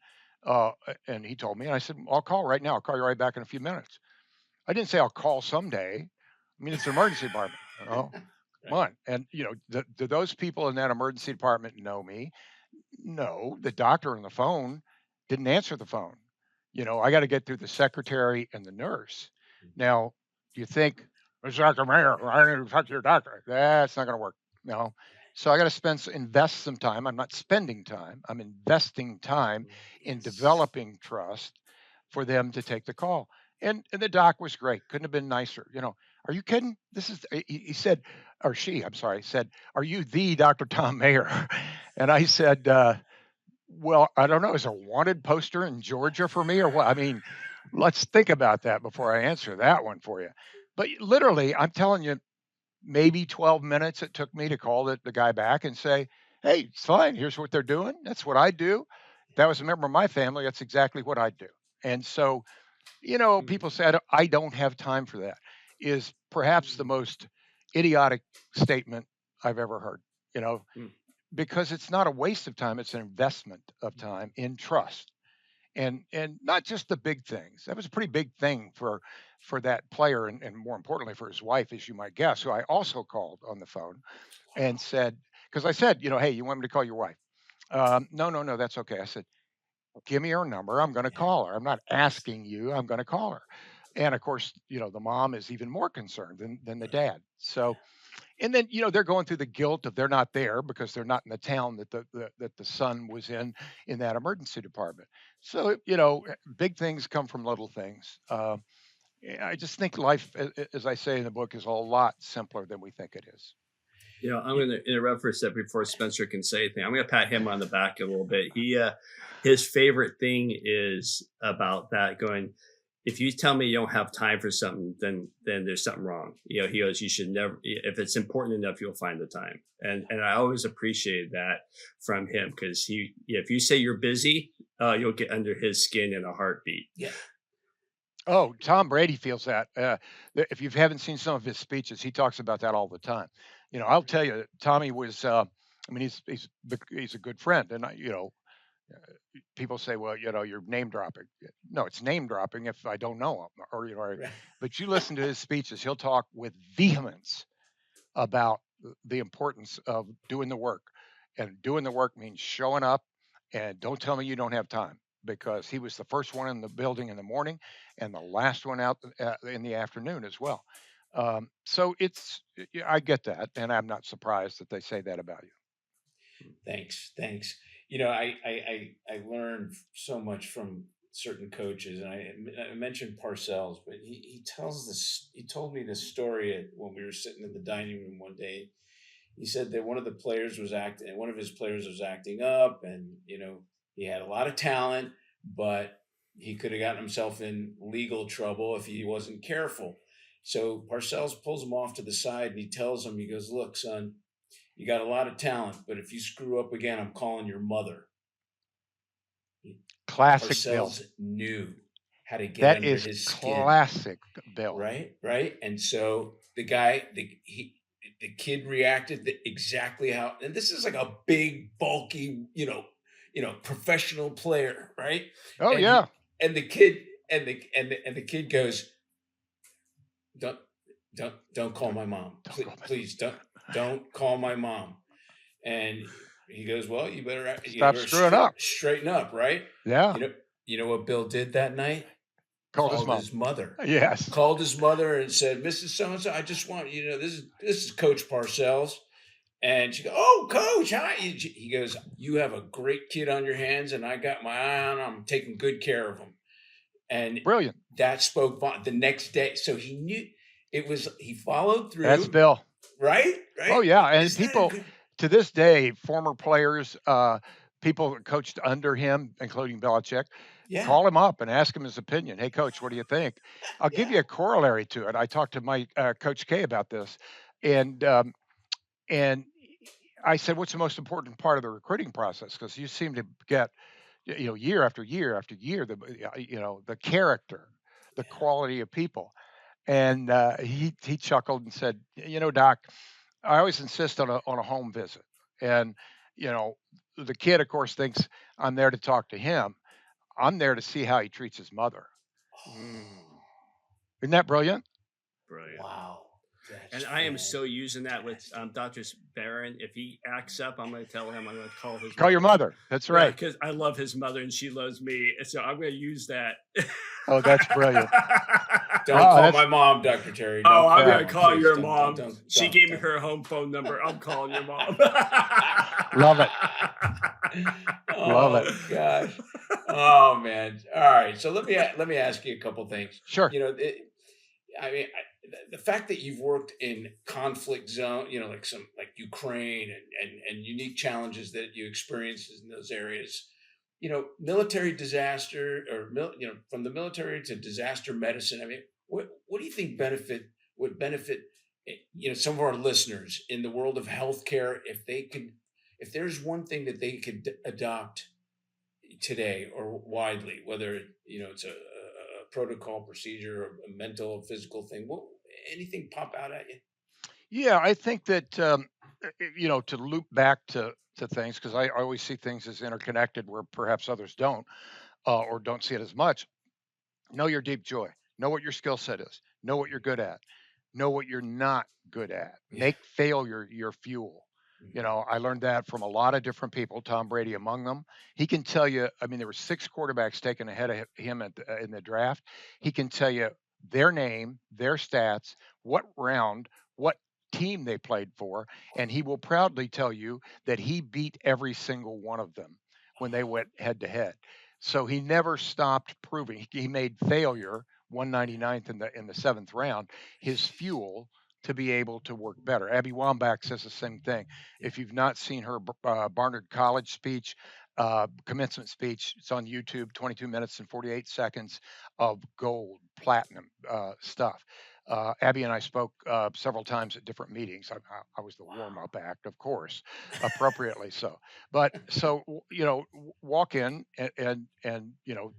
And he told me, and I said, I'll call right now. I'll call you right back in a few minutes. I didn't say I'll call someday. I mean, it's an emergency department. Come on. And do those people in that emergency department know me? No, the doctor on the phone didn't answer the phone. I got to get through the secretary and the nurse. Now, do you think, Dr. Mayer, I need to talk to your doctor? That's not going to work. No. So I got to invest some time. I'm not spending time. I'm investing time in developing trust for them to take the call. And the doc was great. Couldn't have been nicer. Are you kidding? This is, he said, or she, I'm sorry, said, are you the Dr. Thom Mayer? And I said, well, I don't know. Is there a wanted poster in Georgia for me or what? I mean, let's think about that before I answer that one for you. But literally, I'm telling you, maybe 12 minutes it took me to call the guy back and say, hey, it's fine. Here's what they're doing. That's what I do. If that was a member of my family, that's exactly what I do. And so, people say, I don't have time for that, is perhaps the most idiotic statement I've ever heard, because it's not a waste of time. It's an investment of time in trust. And not just the big things. That was a pretty big thing for that player, and more importantly for his wife, as you might guess, who I also called on the phone and said, because I said, hey, you want me to call your wife? No, that's okay. I said, give me her number. I'm going to call her. I'm not asking you. I'm going to call her. And of course, the mom is even more concerned than the dad. So, and then they're going through the guilt of they're not there because they're not in the town that the son was in that emergency department. So big things come from little things. I just think life, as I say in the book, is a lot simpler than we think it is. I'm going to interrupt for a second before Spencer can say anything. I'm going to pat him on the back a little bit. His favorite thing is about that going, if you tell me you don't have time for something, then there's something wrong. He goes, you should never, if it's important enough, you'll find the time. And I always appreciate that from him, because if you say you're busy, you'll get under his skin in a heartbeat. Yeah. Oh, Tom Brady feels that. If you haven't seen some of his speeches, he talks about that all the time. I'll tell you, Tommy was, he's a good friend. And people say, well, you're name dropping. No, it's name dropping if I don't know him right. But you listen to his speeches, he'll talk with vehemence about the importance of doing the work. And doing the work means showing up, and don't tell me you don't have time, because he was the first one in the building in the morning and the last one out in the afternoon as well. So I get that, and I'm not surprised that they say that about you. Thanks. I learned so much from certain coaches, and I mentioned Parcells, but he told me this story when we were sitting in the dining room one day. He said that one of his players was acting up, and he had a lot of talent, but he could have gotten himself in legal trouble if he wasn't careful. So Parcells pulls him off to the side and he tells him, he goes, look, son, you got a lot of talent, but if you screw up again, I'm calling your mother. Classic Parcells Bill. knew how to get that under is his skin. Classic Bill. Right. And so the kid reacted exactly how, and this is like a big, bulky, professional player, right? Oh, and yeah. And the kid kid goes, don't call my mom. Please don't call my mom. And he goes, well, you better screwing up. Straighten up, right? Yeah. You know what Bill did that night? Called his mother. Yes. Called his mother and said, Mrs. So-and-so, I just want, this is Coach Parcells. And she goes, oh, Coach, hi. He goes, you have a great kid on your hands, and I got my eye on him. I'm taking good care of him. And brilliant. That spoke the next day. So he knew he followed through. That's Bill. Right? Oh, yeah. And people, to this day, former players, people that coached under him, including Belichick, call him up and ask him his opinion. Hey, Coach, what do you think? I'll give you a corollary to it. I talked to my Coach K about this, and I said, what's the most important part of the recruiting process? Because you seem to get, year after year after year, the character, the quality of people. And he chuckled and said, Doc, I always insist on a home visit. And, the kid, of course, thinks I'm there to talk to him. I'm there to see how he treats his mother. Isn't that brilliant? Brilliant. Wow. And I am so using that with Dr. Barron. If he acts up, I'm going to tell him I'm going to call his mother. Your mother. That's right. Because I love his mother and she loves me. So I'm going to use that. Oh, that's brilliant. Don't Oh, call that's my mom, Dr. Terry. Oh, Don't I'm call yeah. gonna my mom. call Please, your don't, mom. She gave me don't. her home phone number. I'm calling your mom. Love it. Love it. Oh gosh. Oh man. All right. So let me ask you a couple things. Sure. You know, I mean, the fact that you've worked in conflict zone, you know, like Ukraine and unique challenges that you experience in those areas, you know, military disaster you know, from the military to disaster medicine. I mean, what do you think would benefit, you know, some of our listeners in the world of healthcare if there's one thing that they could adopt today or widely, whether you know it's a protocol, procedure, or a mental, or physical thing. What anything pop out at you? Yeah, I think that you know, to loop back to things, because I always see things as interconnected where perhaps others don't, or don't see it as much. Know your deep joy. Know what your skill set is. Know what you're good at. Know what you're not good at. Yeah. Make failure your fuel. You know, I learned that from a lot of different people, Tom Brady among them. He can tell you, I mean, there were 6 quarterbacks taken ahead of him in the draft. He can tell you their name, their stats, what round, what team they played for, and he will proudly tell you that he beat every single one of them when they went head to head. So he never stopped proving. He made failure 199th in the 7th round his fuel to be able to work better. Abby Wambach says the same thing. If you've not seen her Barnard College speech, commencement speech, it's on YouTube, 22 minutes and 48 seconds of gold, platinum stuff. Abby and I spoke several times at different meetings. I was the warm-up act, of course, appropriately so. But so you know, walk in and you know,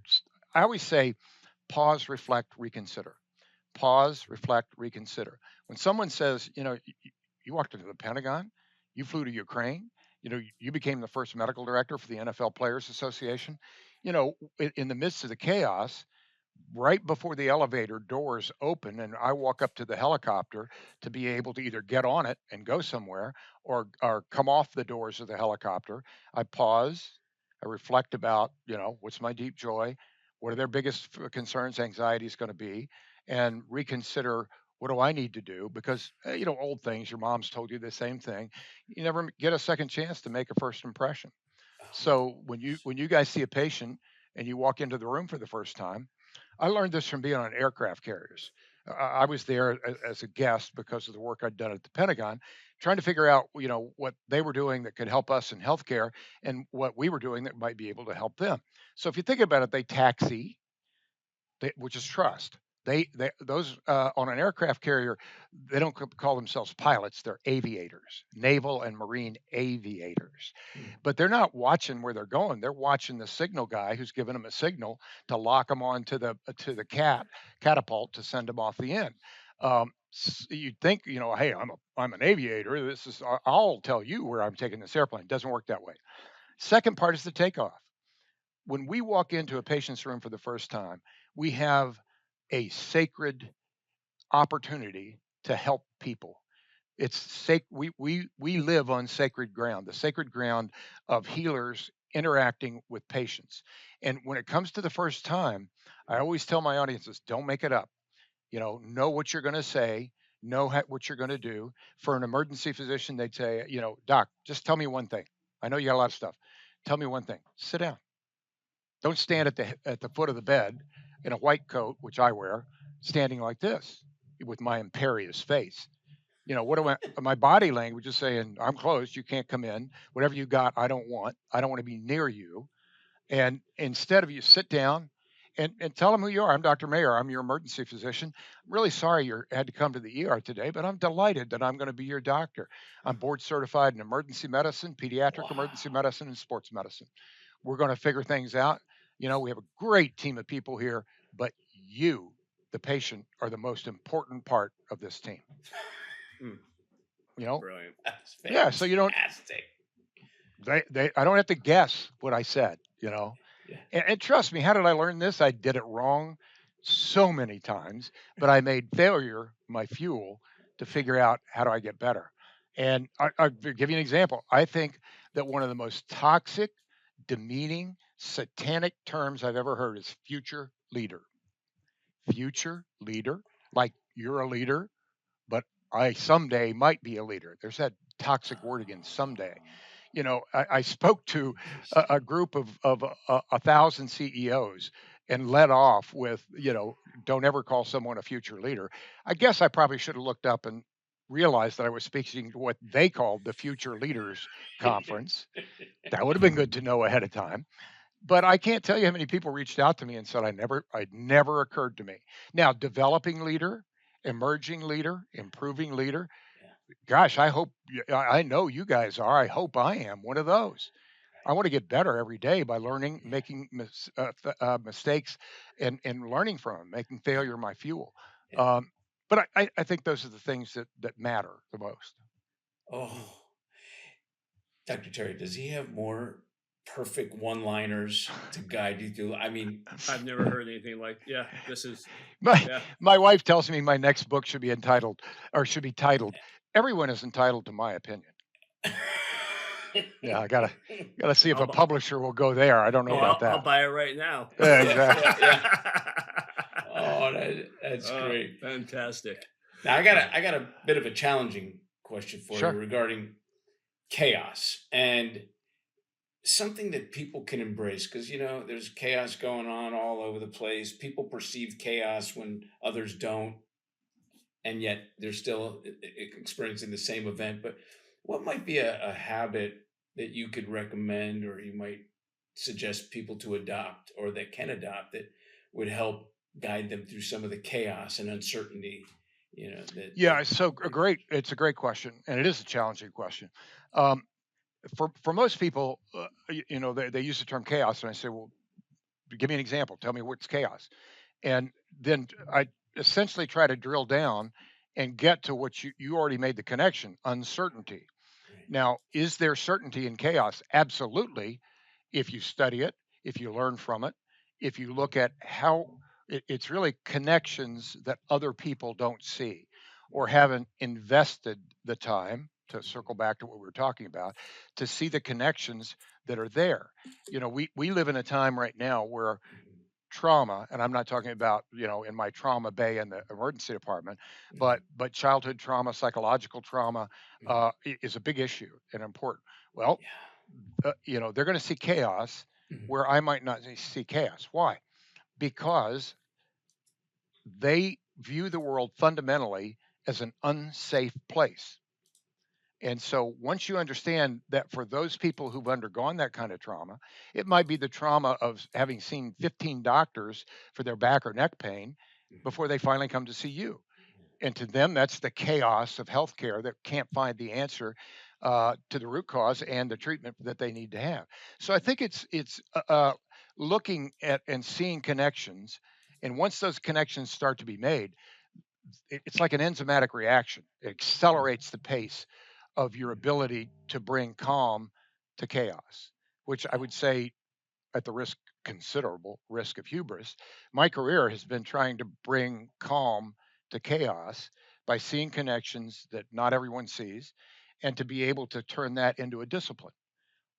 I always say, pause, reflect, reconsider. Pause, reflect, reconsider. When someone says, you know, you walked into the Pentagon, you flew to Ukraine, you know, you became the first medical director for the NFL Players Association, you know, in the midst of the chaos, right before the elevator doors open and I walk up to the helicopter to be able to either get on it and go somewhere or come off the doors of the helicopter, I pause, I reflect about, you know, what's my deep joy, what are their biggest concerns, anxieties going to be, and reconsider what do I need to do because you know, old things, your mom's told you the same thing. You never get a second chance to make a first impression. So when you guys see a patient and you walk into the room for the first time, I learned this from being on aircraft carriers. I was there as a guest because of the work I'd done at the Pentagon, trying to figure out, you know, what they were doing that could help us in healthcare and what we were doing that might be able to help them. So if you think about it, they taxi, which is trust. They those on an aircraft carrier, they don't call themselves pilots; they're aviators, naval and marine aviators. But they're not watching where they're going; they're watching the signal guy who's giving them a signal to lock them on to the catapult to send them off the end. You'd think, you know, hey, I'm an aviator. I'll tell you where I'm taking this airplane. It doesn't work that way. Second part is the takeoff. When we walk into a patient's room for the first time, we have a sacred opportunity to help people. We live on sacred ground, the sacred ground of healers interacting with patients. And when it comes to the first time, I always tell my audiences, don't make it up. You know what you're going to say, know what you're going to do. For an emergency physician, they'd say, you know, doc, just tell me one thing. I know you got a lot of stuff. Tell me one thing. Sit down. Don't stand at the foot of the bed in a white coat, which I wear, standing like this with my imperious face. You know, what do my body language is saying, I'm closed, you can't come in. Whatever you got, I don't want. I don't want to be near you. And instead of you sit down and tell them who you are. I'm Dr. Mayer. I'm your emergency physician. I'm really sorry you had to come to the ER today, but I'm delighted that I'm going to be your doctor. I'm board certified in emergency medicine, pediatric emergency Wow. medicine, and sports medicine. We're going to figure things out. You know, we have a great team of people here, but you, the patient, are the most important part of this team. Mm, You know, brilliant. That's yeah. So you don't. fantastic. I don't have to guess what I said. You know, Yeah. and trust me, how did I learn this? I did it wrong so many times, but I made failure my fuel to figure out how do I get better. And I'll give you an example. I think that one of the most toxic, demeaning, satanic terms I've ever heard is future leader. future leader, like you're a leader, but I someday might be a leader. There's that toxic word again, someday. I spoke to a group of 1,000 CEOs and led off with, don't ever call someone a future leader. I guess I probably should have looked up and realized that I was speaking to what they called the Future Leaders Conference. That would have been good to know ahead of time. But I can't tell you how many people reached out to me and said I'd never occurred to me. Now, developing leader, emerging leader, improving leader. Gosh, I know you guys are. I hope I am one of those. I want to get better every day by learning, making mistakes, and learning from them, making failure my fuel. Yeah. But I think those are the things that matter the most. Oh, Dr. Terry, does he have more perfect one-liners to guide you through? I mean, I've never heard anything like, this is, My yeah. my wife tells me my next book should be titled "Everyone is Entitled to My Opinion." Yeah, I gotta see if I'll a bu- publisher will go there. I don't know Oh, about I'll that. buy it right now. Yeah, yeah, exactly. Oh, that's Oh, great. fantastic. Now I got a bit of a challenging question for you Sure. regarding chaos and something that people can embrace, because there's chaos going on all over the place. People perceive chaos when others don't, and yet they're still experiencing the same event. But what might be a habit that you could recommend, or you might suggest people to adopt, or that can adopt, that would help guide them through some of the chaos and uncertainty, Yeah, it's a great question, and it is a challenging question. Um, for most people, they use the term chaos, and I say, well, give me an example. Tell me what's chaos, and then I essentially try to drill down and get to what you already made the connection: uncertainty. Right. Now, is there certainty in chaos? Absolutely. If you study it, if you learn from it, if you look at how it's really connections that other people don't see or haven't invested the time to circle back to what we were talking about to see the connections that are there. We live in a time right now where trauma, and I'm not talking about, in my trauma bay in the emergency department, but childhood trauma, psychological trauma is a big issue and important. Well, they're going to see chaos where I might not see chaos. Why? Because they view the world fundamentally as an unsafe place. And so once you understand that for those people who've undergone that kind of trauma, it might be the trauma of having seen 15 doctors for their back or neck pain before they finally come to see you. And to them, that's the chaos of healthcare that can't find the answer to the root cause and the treatment that they need to have. So I think it's looking at and seeing connections, and once those connections start to be made, it's like an enzymatic reaction. It accelerates the pace of your ability to bring calm to chaos, which I would say, at the considerable risk of hubris, my career has been trying to bring calm to chaos by seeing connections that not everyone sees and to be able to turn that into a discipline.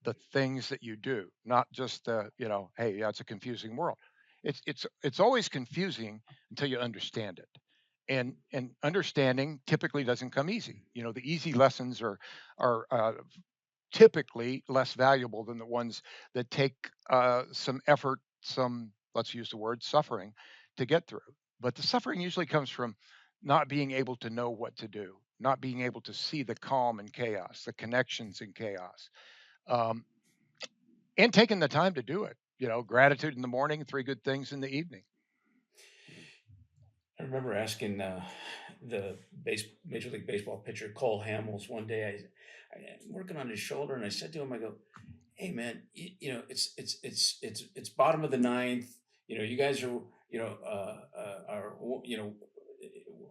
The things that you do, not just hey, yeah, it's a confusing world. It's always confusing until you understand it. And understanding typically doesn't come easy. The easy lessons are typically less valuable than the ones that take some effort, some, let's use the word, suffering to get through. But the suffering usually comes from not being able to know what to do, not being able to see the calm in chaos, the connections in chaos, um, and taking the time to do it. Gratitude in the morning, three good things in the evening. I remember asking the Major League Baseball pitcher Cole Hamels one day. I'm working on his shoulder, and I said to him, I go, "Hey, man, it's bottom of the ninth. You guys are are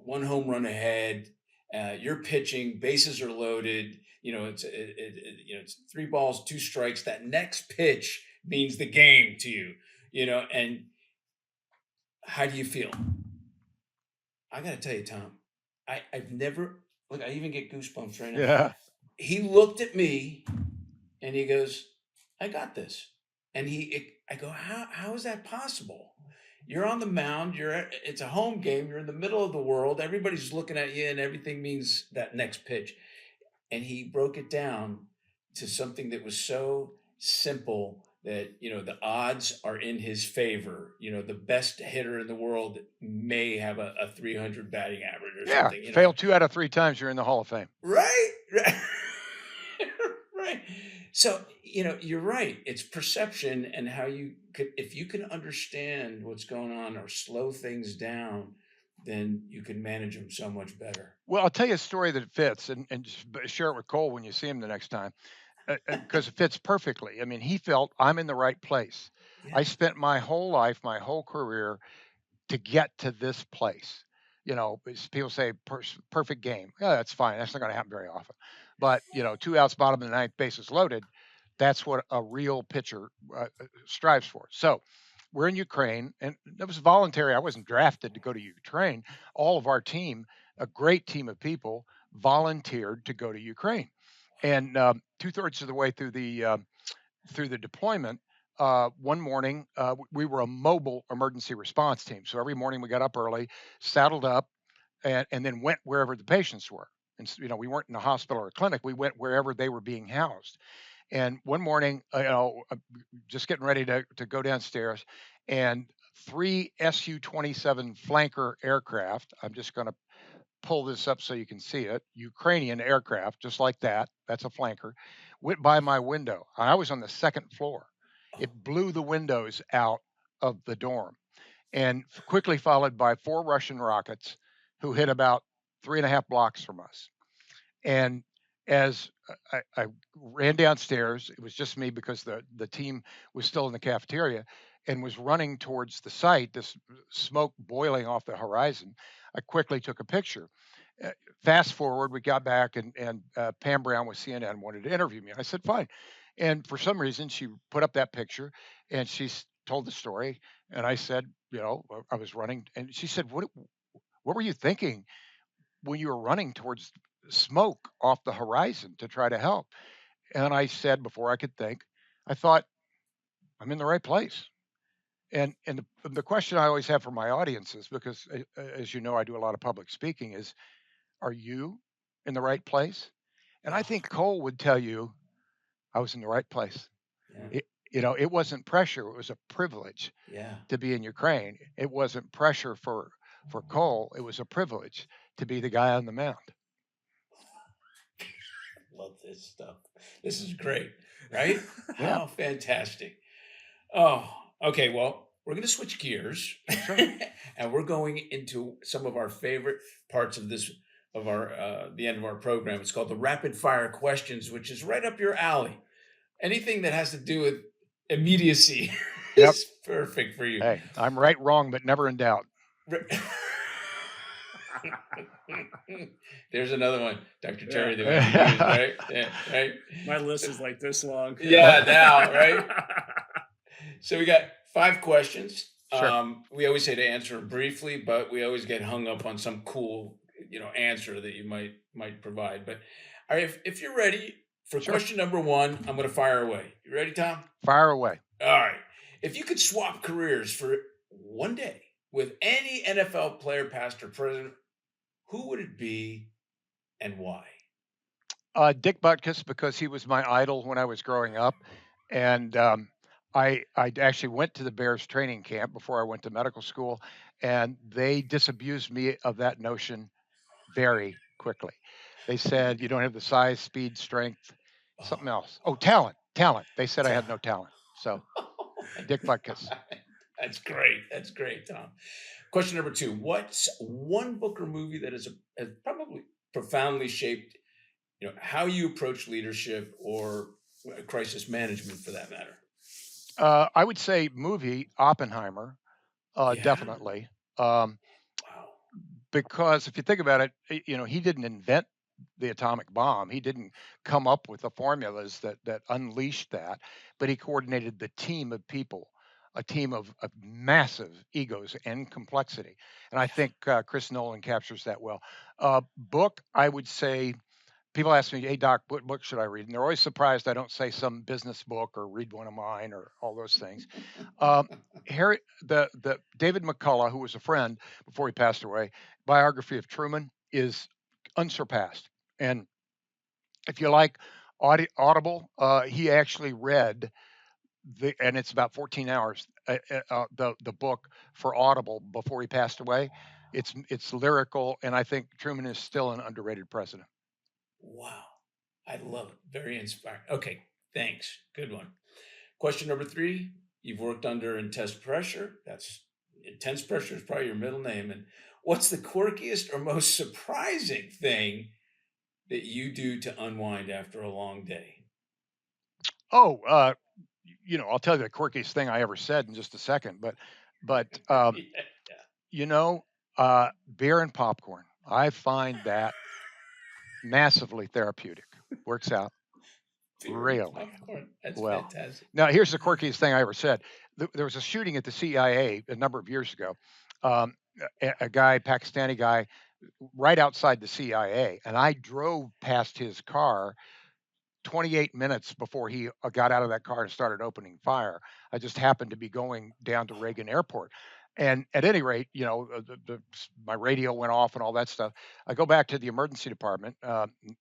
one home run ahead. You're pitching, bases are loaded. It's three balls, two strikes. That next pitch means the game to you. And how do you feel?" I gotta tell you, Tom, I've never look. I even get goosebumps right now. Yeah. He looked at me and he goes, "I got this." And I go, "How is that possible?" You're on the mound. It's a home game. You're in the middle of the world. Everybody's looking at you, and everything means that next pitch. And he broke it down to something that was so simple that, the odds are in his favor. The best hitter in the world may have a 300 batting average or Yeah, something. fail 2 out of 3 times, you're in the Hall of Fame. Right. Right. So, you're right. It's perception and how if you can understand what's going on or slow things down, then you can manage them so much better. Well, I'll tell you a story that fits, and just share it with Cole when you see him the next time, because it fits perfectly. I mean, he felt I'm in the right place. Yeah. I spent my whole life, my whole career to get to this place. People say perfect game. Yeah, that's fine. That's not going to happen very often. But 2 outs, bottom of the ninth, bases loaded. That's what a real pitcher strives for. So we're in Ukraine, and it was voluntary. I wasn't drafted to go to Ukraine. All of our team, a great team of people, volunteered to go to Ukraine. And 2/3 of the way through the deployment, one morning, we were a mobile emergency response team. So every morning we got up early, saddled up, and then went wherever the patients were. And we weren't in a hospital or a clinic. We went wherever they were being housed. And one morning, just getting ready to go downstairs, and 3 Su-27 flanker aircraft. I'm just going to pull this up so you can see it. Ukrainian aircraft, just like that. That's a flanker. Went by my window. I was on the second floor. It blew the windows out of the dorm, and quickly followed by 4 Russian rockets who hit about 3.5 blocks from us. And as I ran downstairs, it was just me because the team was still in the cafeteria and was running towards the site, this smoke boiling off the horizon. I quickly took a picture. Fast forward, we got back, and Pam Brown with CNN wanted to interview me. I said, fine. And for some reason, she put up that picture and she told the story. And I said, I was running. And she said, what were you thinking when you were running towards smoke off the horizon to try to help? And I said, before I could think, I thought, I'm in the right place. And the question I always have for my audiences, because as you know, I do a lot of public speaking, is, are you in the right place? And I think Cole would tell you, I was in the right place. Yeah. It wasn't pressure. It was a privilege to be in Ukraine. It wasn't pressure for Cole. It was a privilege to be the guy on the mound. Love this stuff. This is great, right? Yeah. How fantastic. Oh, okay. Well, we're going to switch gears, and we're going into some of our favorite parts of the end of our program. It's called the rapid fire questions, which is right up your alley. Anything that has to do with immediacy is perfect for you. Hey, I'm right, wrong, but never in doubt. There's another one, Dr. Terry, that we can use, right? Yeah, right. My list is like this long. Yeah, now, right? So we got 5 questions. Sure. We always say to answer them briefly, but we always get hung up on some cool, answer that you might provide. But all right, if you're ready for question number 1, I'm going to fire away. You ready, Tom? Fire away. All right. If you could swap careers for one day with any NFL player, past or present, who would it be and why? Dick Butkus, because he was my idol when I was growing up. And I actually went to the Bears training camp before I went to medical school, and they disabused me of that notion very quickly. They said, you don't have the size, speed, strength, something else. Oh, talent. They said I had no talent. So Dick Butkus. That's great, Tom. Question number 2. What's one book or movie that has probably profoundly shaped how you approach leadership or crisis management, for that matter? I would say movie Oppenheimer, definitely. Wow. Because if you think about it, he didn't invent the atomic bomb. He didn't come up with the formulas that unleashed that, but he coordinated the team of people, a team of massive egos and complexity. And I think Chris Nolan captures that well. Book, I would say people ask me, "Hey Doc, what book should I read?" And they're always surprised I don't say some business book or read one of mine or all those things. Harry, the David McCullough, who was a friend before he passed away, biography of Truman is unsurpassed. And if you like Audible, he actually read and it's about 14 hours. The book for Audible before he passed away. It's lyrical, and I think Truman is still an underrated president. Wow. I love it. Very inspiring. Okay. Thanks. Good one. Question number 3. You've worked under intense pressure. That's intense pressure is probably your middle name. And what's the quirkiest or most surprising thing that you do to unwind after a long day? Oh, I'll tell you the quirkiest thing I ever said in just a second, but beer and popcorn. I find that massively therapeutic. Works out really Popcorn. That's well. fantastic. Now, here's the quirkiest thing I ever said. There was a shooting at the CIA a number of years ago. Um, a guy, Pakistani guy, right outside the CIA, and I drove past his car 28 minutes before he got out of that car and started opening fire. I just happened to be going down to Reagan Airport. And at any rate, my radio went off and all that stuff. I go back to the emergency department.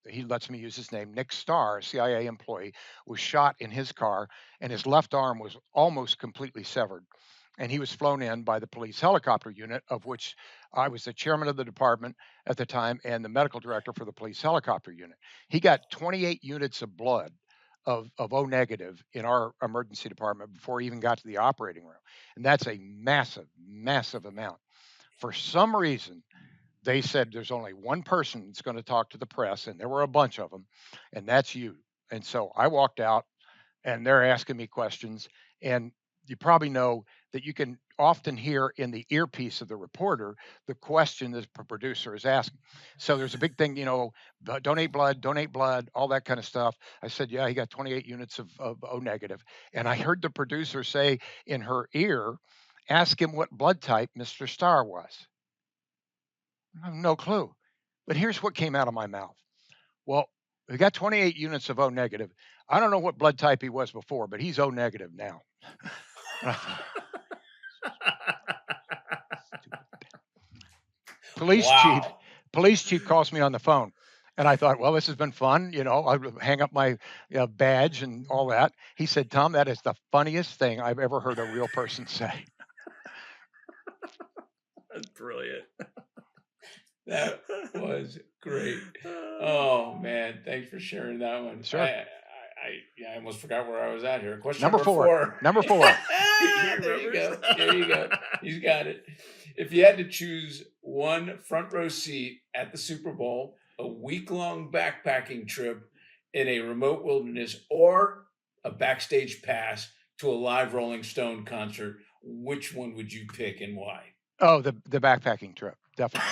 He lets me use his name. Nick Starr, CIA employee, was shot in his car, and his left arm was almost completely severed. And he was flown in by the police helicopter unit, of which I was the chairman of the department at the time and the medical director for the police helicopter unit. He got 28 units of blood of O negative in our emergency department before he even got to the operating room. And that's a massive, massive amount. For some reason, they said there's only one person that's going to talk to the press, and there were a bunch of them, and that's you. And so I walked out, and they're asking me questions. And you probably know that you can often hear in the earpiece of the reporter the question that the producer is asking. So there's a big thing, donate blood, all that kind of stuff. I said, yeah, he got 28 units of O negative. And I heard the producer say in her ear, ask him what blood type Mr. Starr was. I have no clue. But here's what came out of my mouth. Well, we got 28 units of O negative. I don't know what blood type he was before, but he's O negative now. Police chief calls me on the phone, and I thought, well, this has been fun. I hang up my badge and all that. He said, Tom, that is the funniest thing I've ever heard a real person say. That's brilliant. That was great. Oh man, thanks for sharing that one. Sure. I almost forgot where I was at here. Question number four. Number 4. There you go. There you go. He's got it. If you had to choose one front row seat at the Super Bowl, a week-long backpacking trip in a remote wilderness, or a backstage pass to a live Rolling Stone concert, which one would you pick and why? Oh, the backpacking trip, definitely.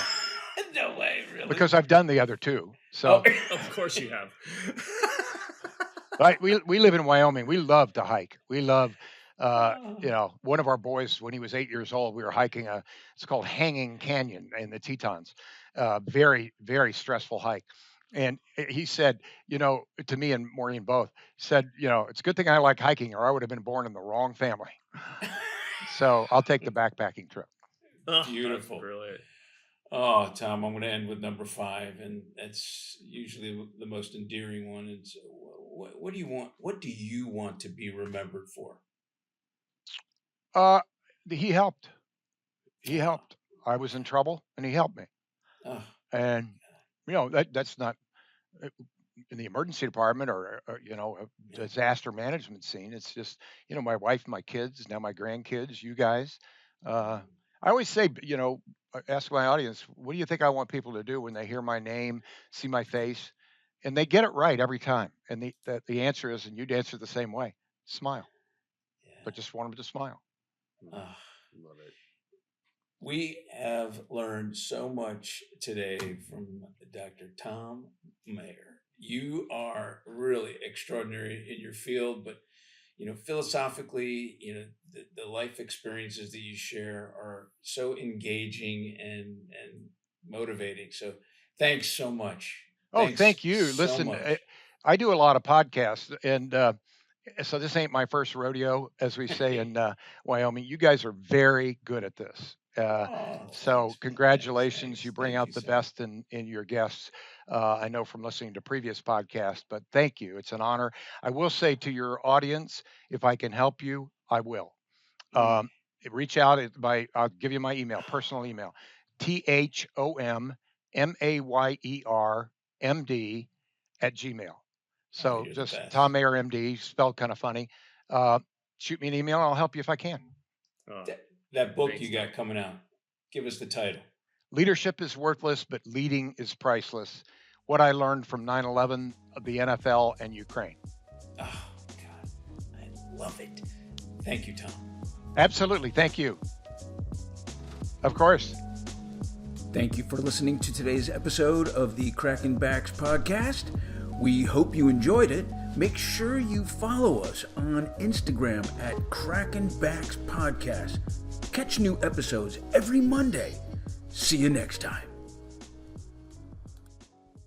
No way, really. Because I've done the other two. So of course you have. Right, we live in Wyoming. We love to hike. We love, one of our boys when he was 8 years old, we were hiking it's called Hanging Canyon in the Tetons. Very, very stressful hike. And he said, to me and Maureen both, said, it's a good thing I like hiking, or I would have been born in the wrong family. So I'll take the backpacking trip. Beautiful. Brilliant. Oh, Tom, I'm going to end with number 5, and that's usually the most endearing one. It's what do you want? What do you want to be remembered for? He helped. He helped. I was in trouble, and he helped me. And that's not in the emergency department or a disaster management scene. It's just my wife, my kids, now my grandkids, you guys. I always say, ask my audience, what do you think I want people to do when they hear my name, see my face? And they get it right every time. And the answer is, and you'd answer the same way, smile. Yeah. But just want them to smile. Love it. We have learned so much today from Dr. Thom Mayer. You are really extraordinary in your field, but philosophically, the life experiences that you share are so engaging and motivating. So thanks so much. Oh, Thanks thank you. so Listen, much. I do a lot of podcasts, and so this ain't my first rodeo, as we say in Wyoming. You guys are very good at this. Oh, So thanks, man. congratulations. Thanks. You bring Thank out you the so much. best in your guests. I know from listening to previous podcasts, but thank you. It's an honor. I will say to your audience, if I can help you, I will. Mm. Um, Reach out at I'll give you my email, personal email, ThomMayer @gmail. Oh, So you're the just best. Thom Mayer MD, spelled kind of funny. Uh, Shoot me an email and I'll help you if I can. Oh, That book thanks, you Tom. got coming out. Give us the title. Leadership is worthless, but leading is priceless. What I learned from 9/11, the NFL, and Ukraine. Oh, God. I love it. Thank you, Tom. Absolutely. Thank you. Of course. Thank you for listening to today's episode of the Crackin Backs podcast. We hope you enjoyed it. Make sure you follow us on Instagram at Crackin Backs Podcast. Catch new episodes every Monday. See you next time.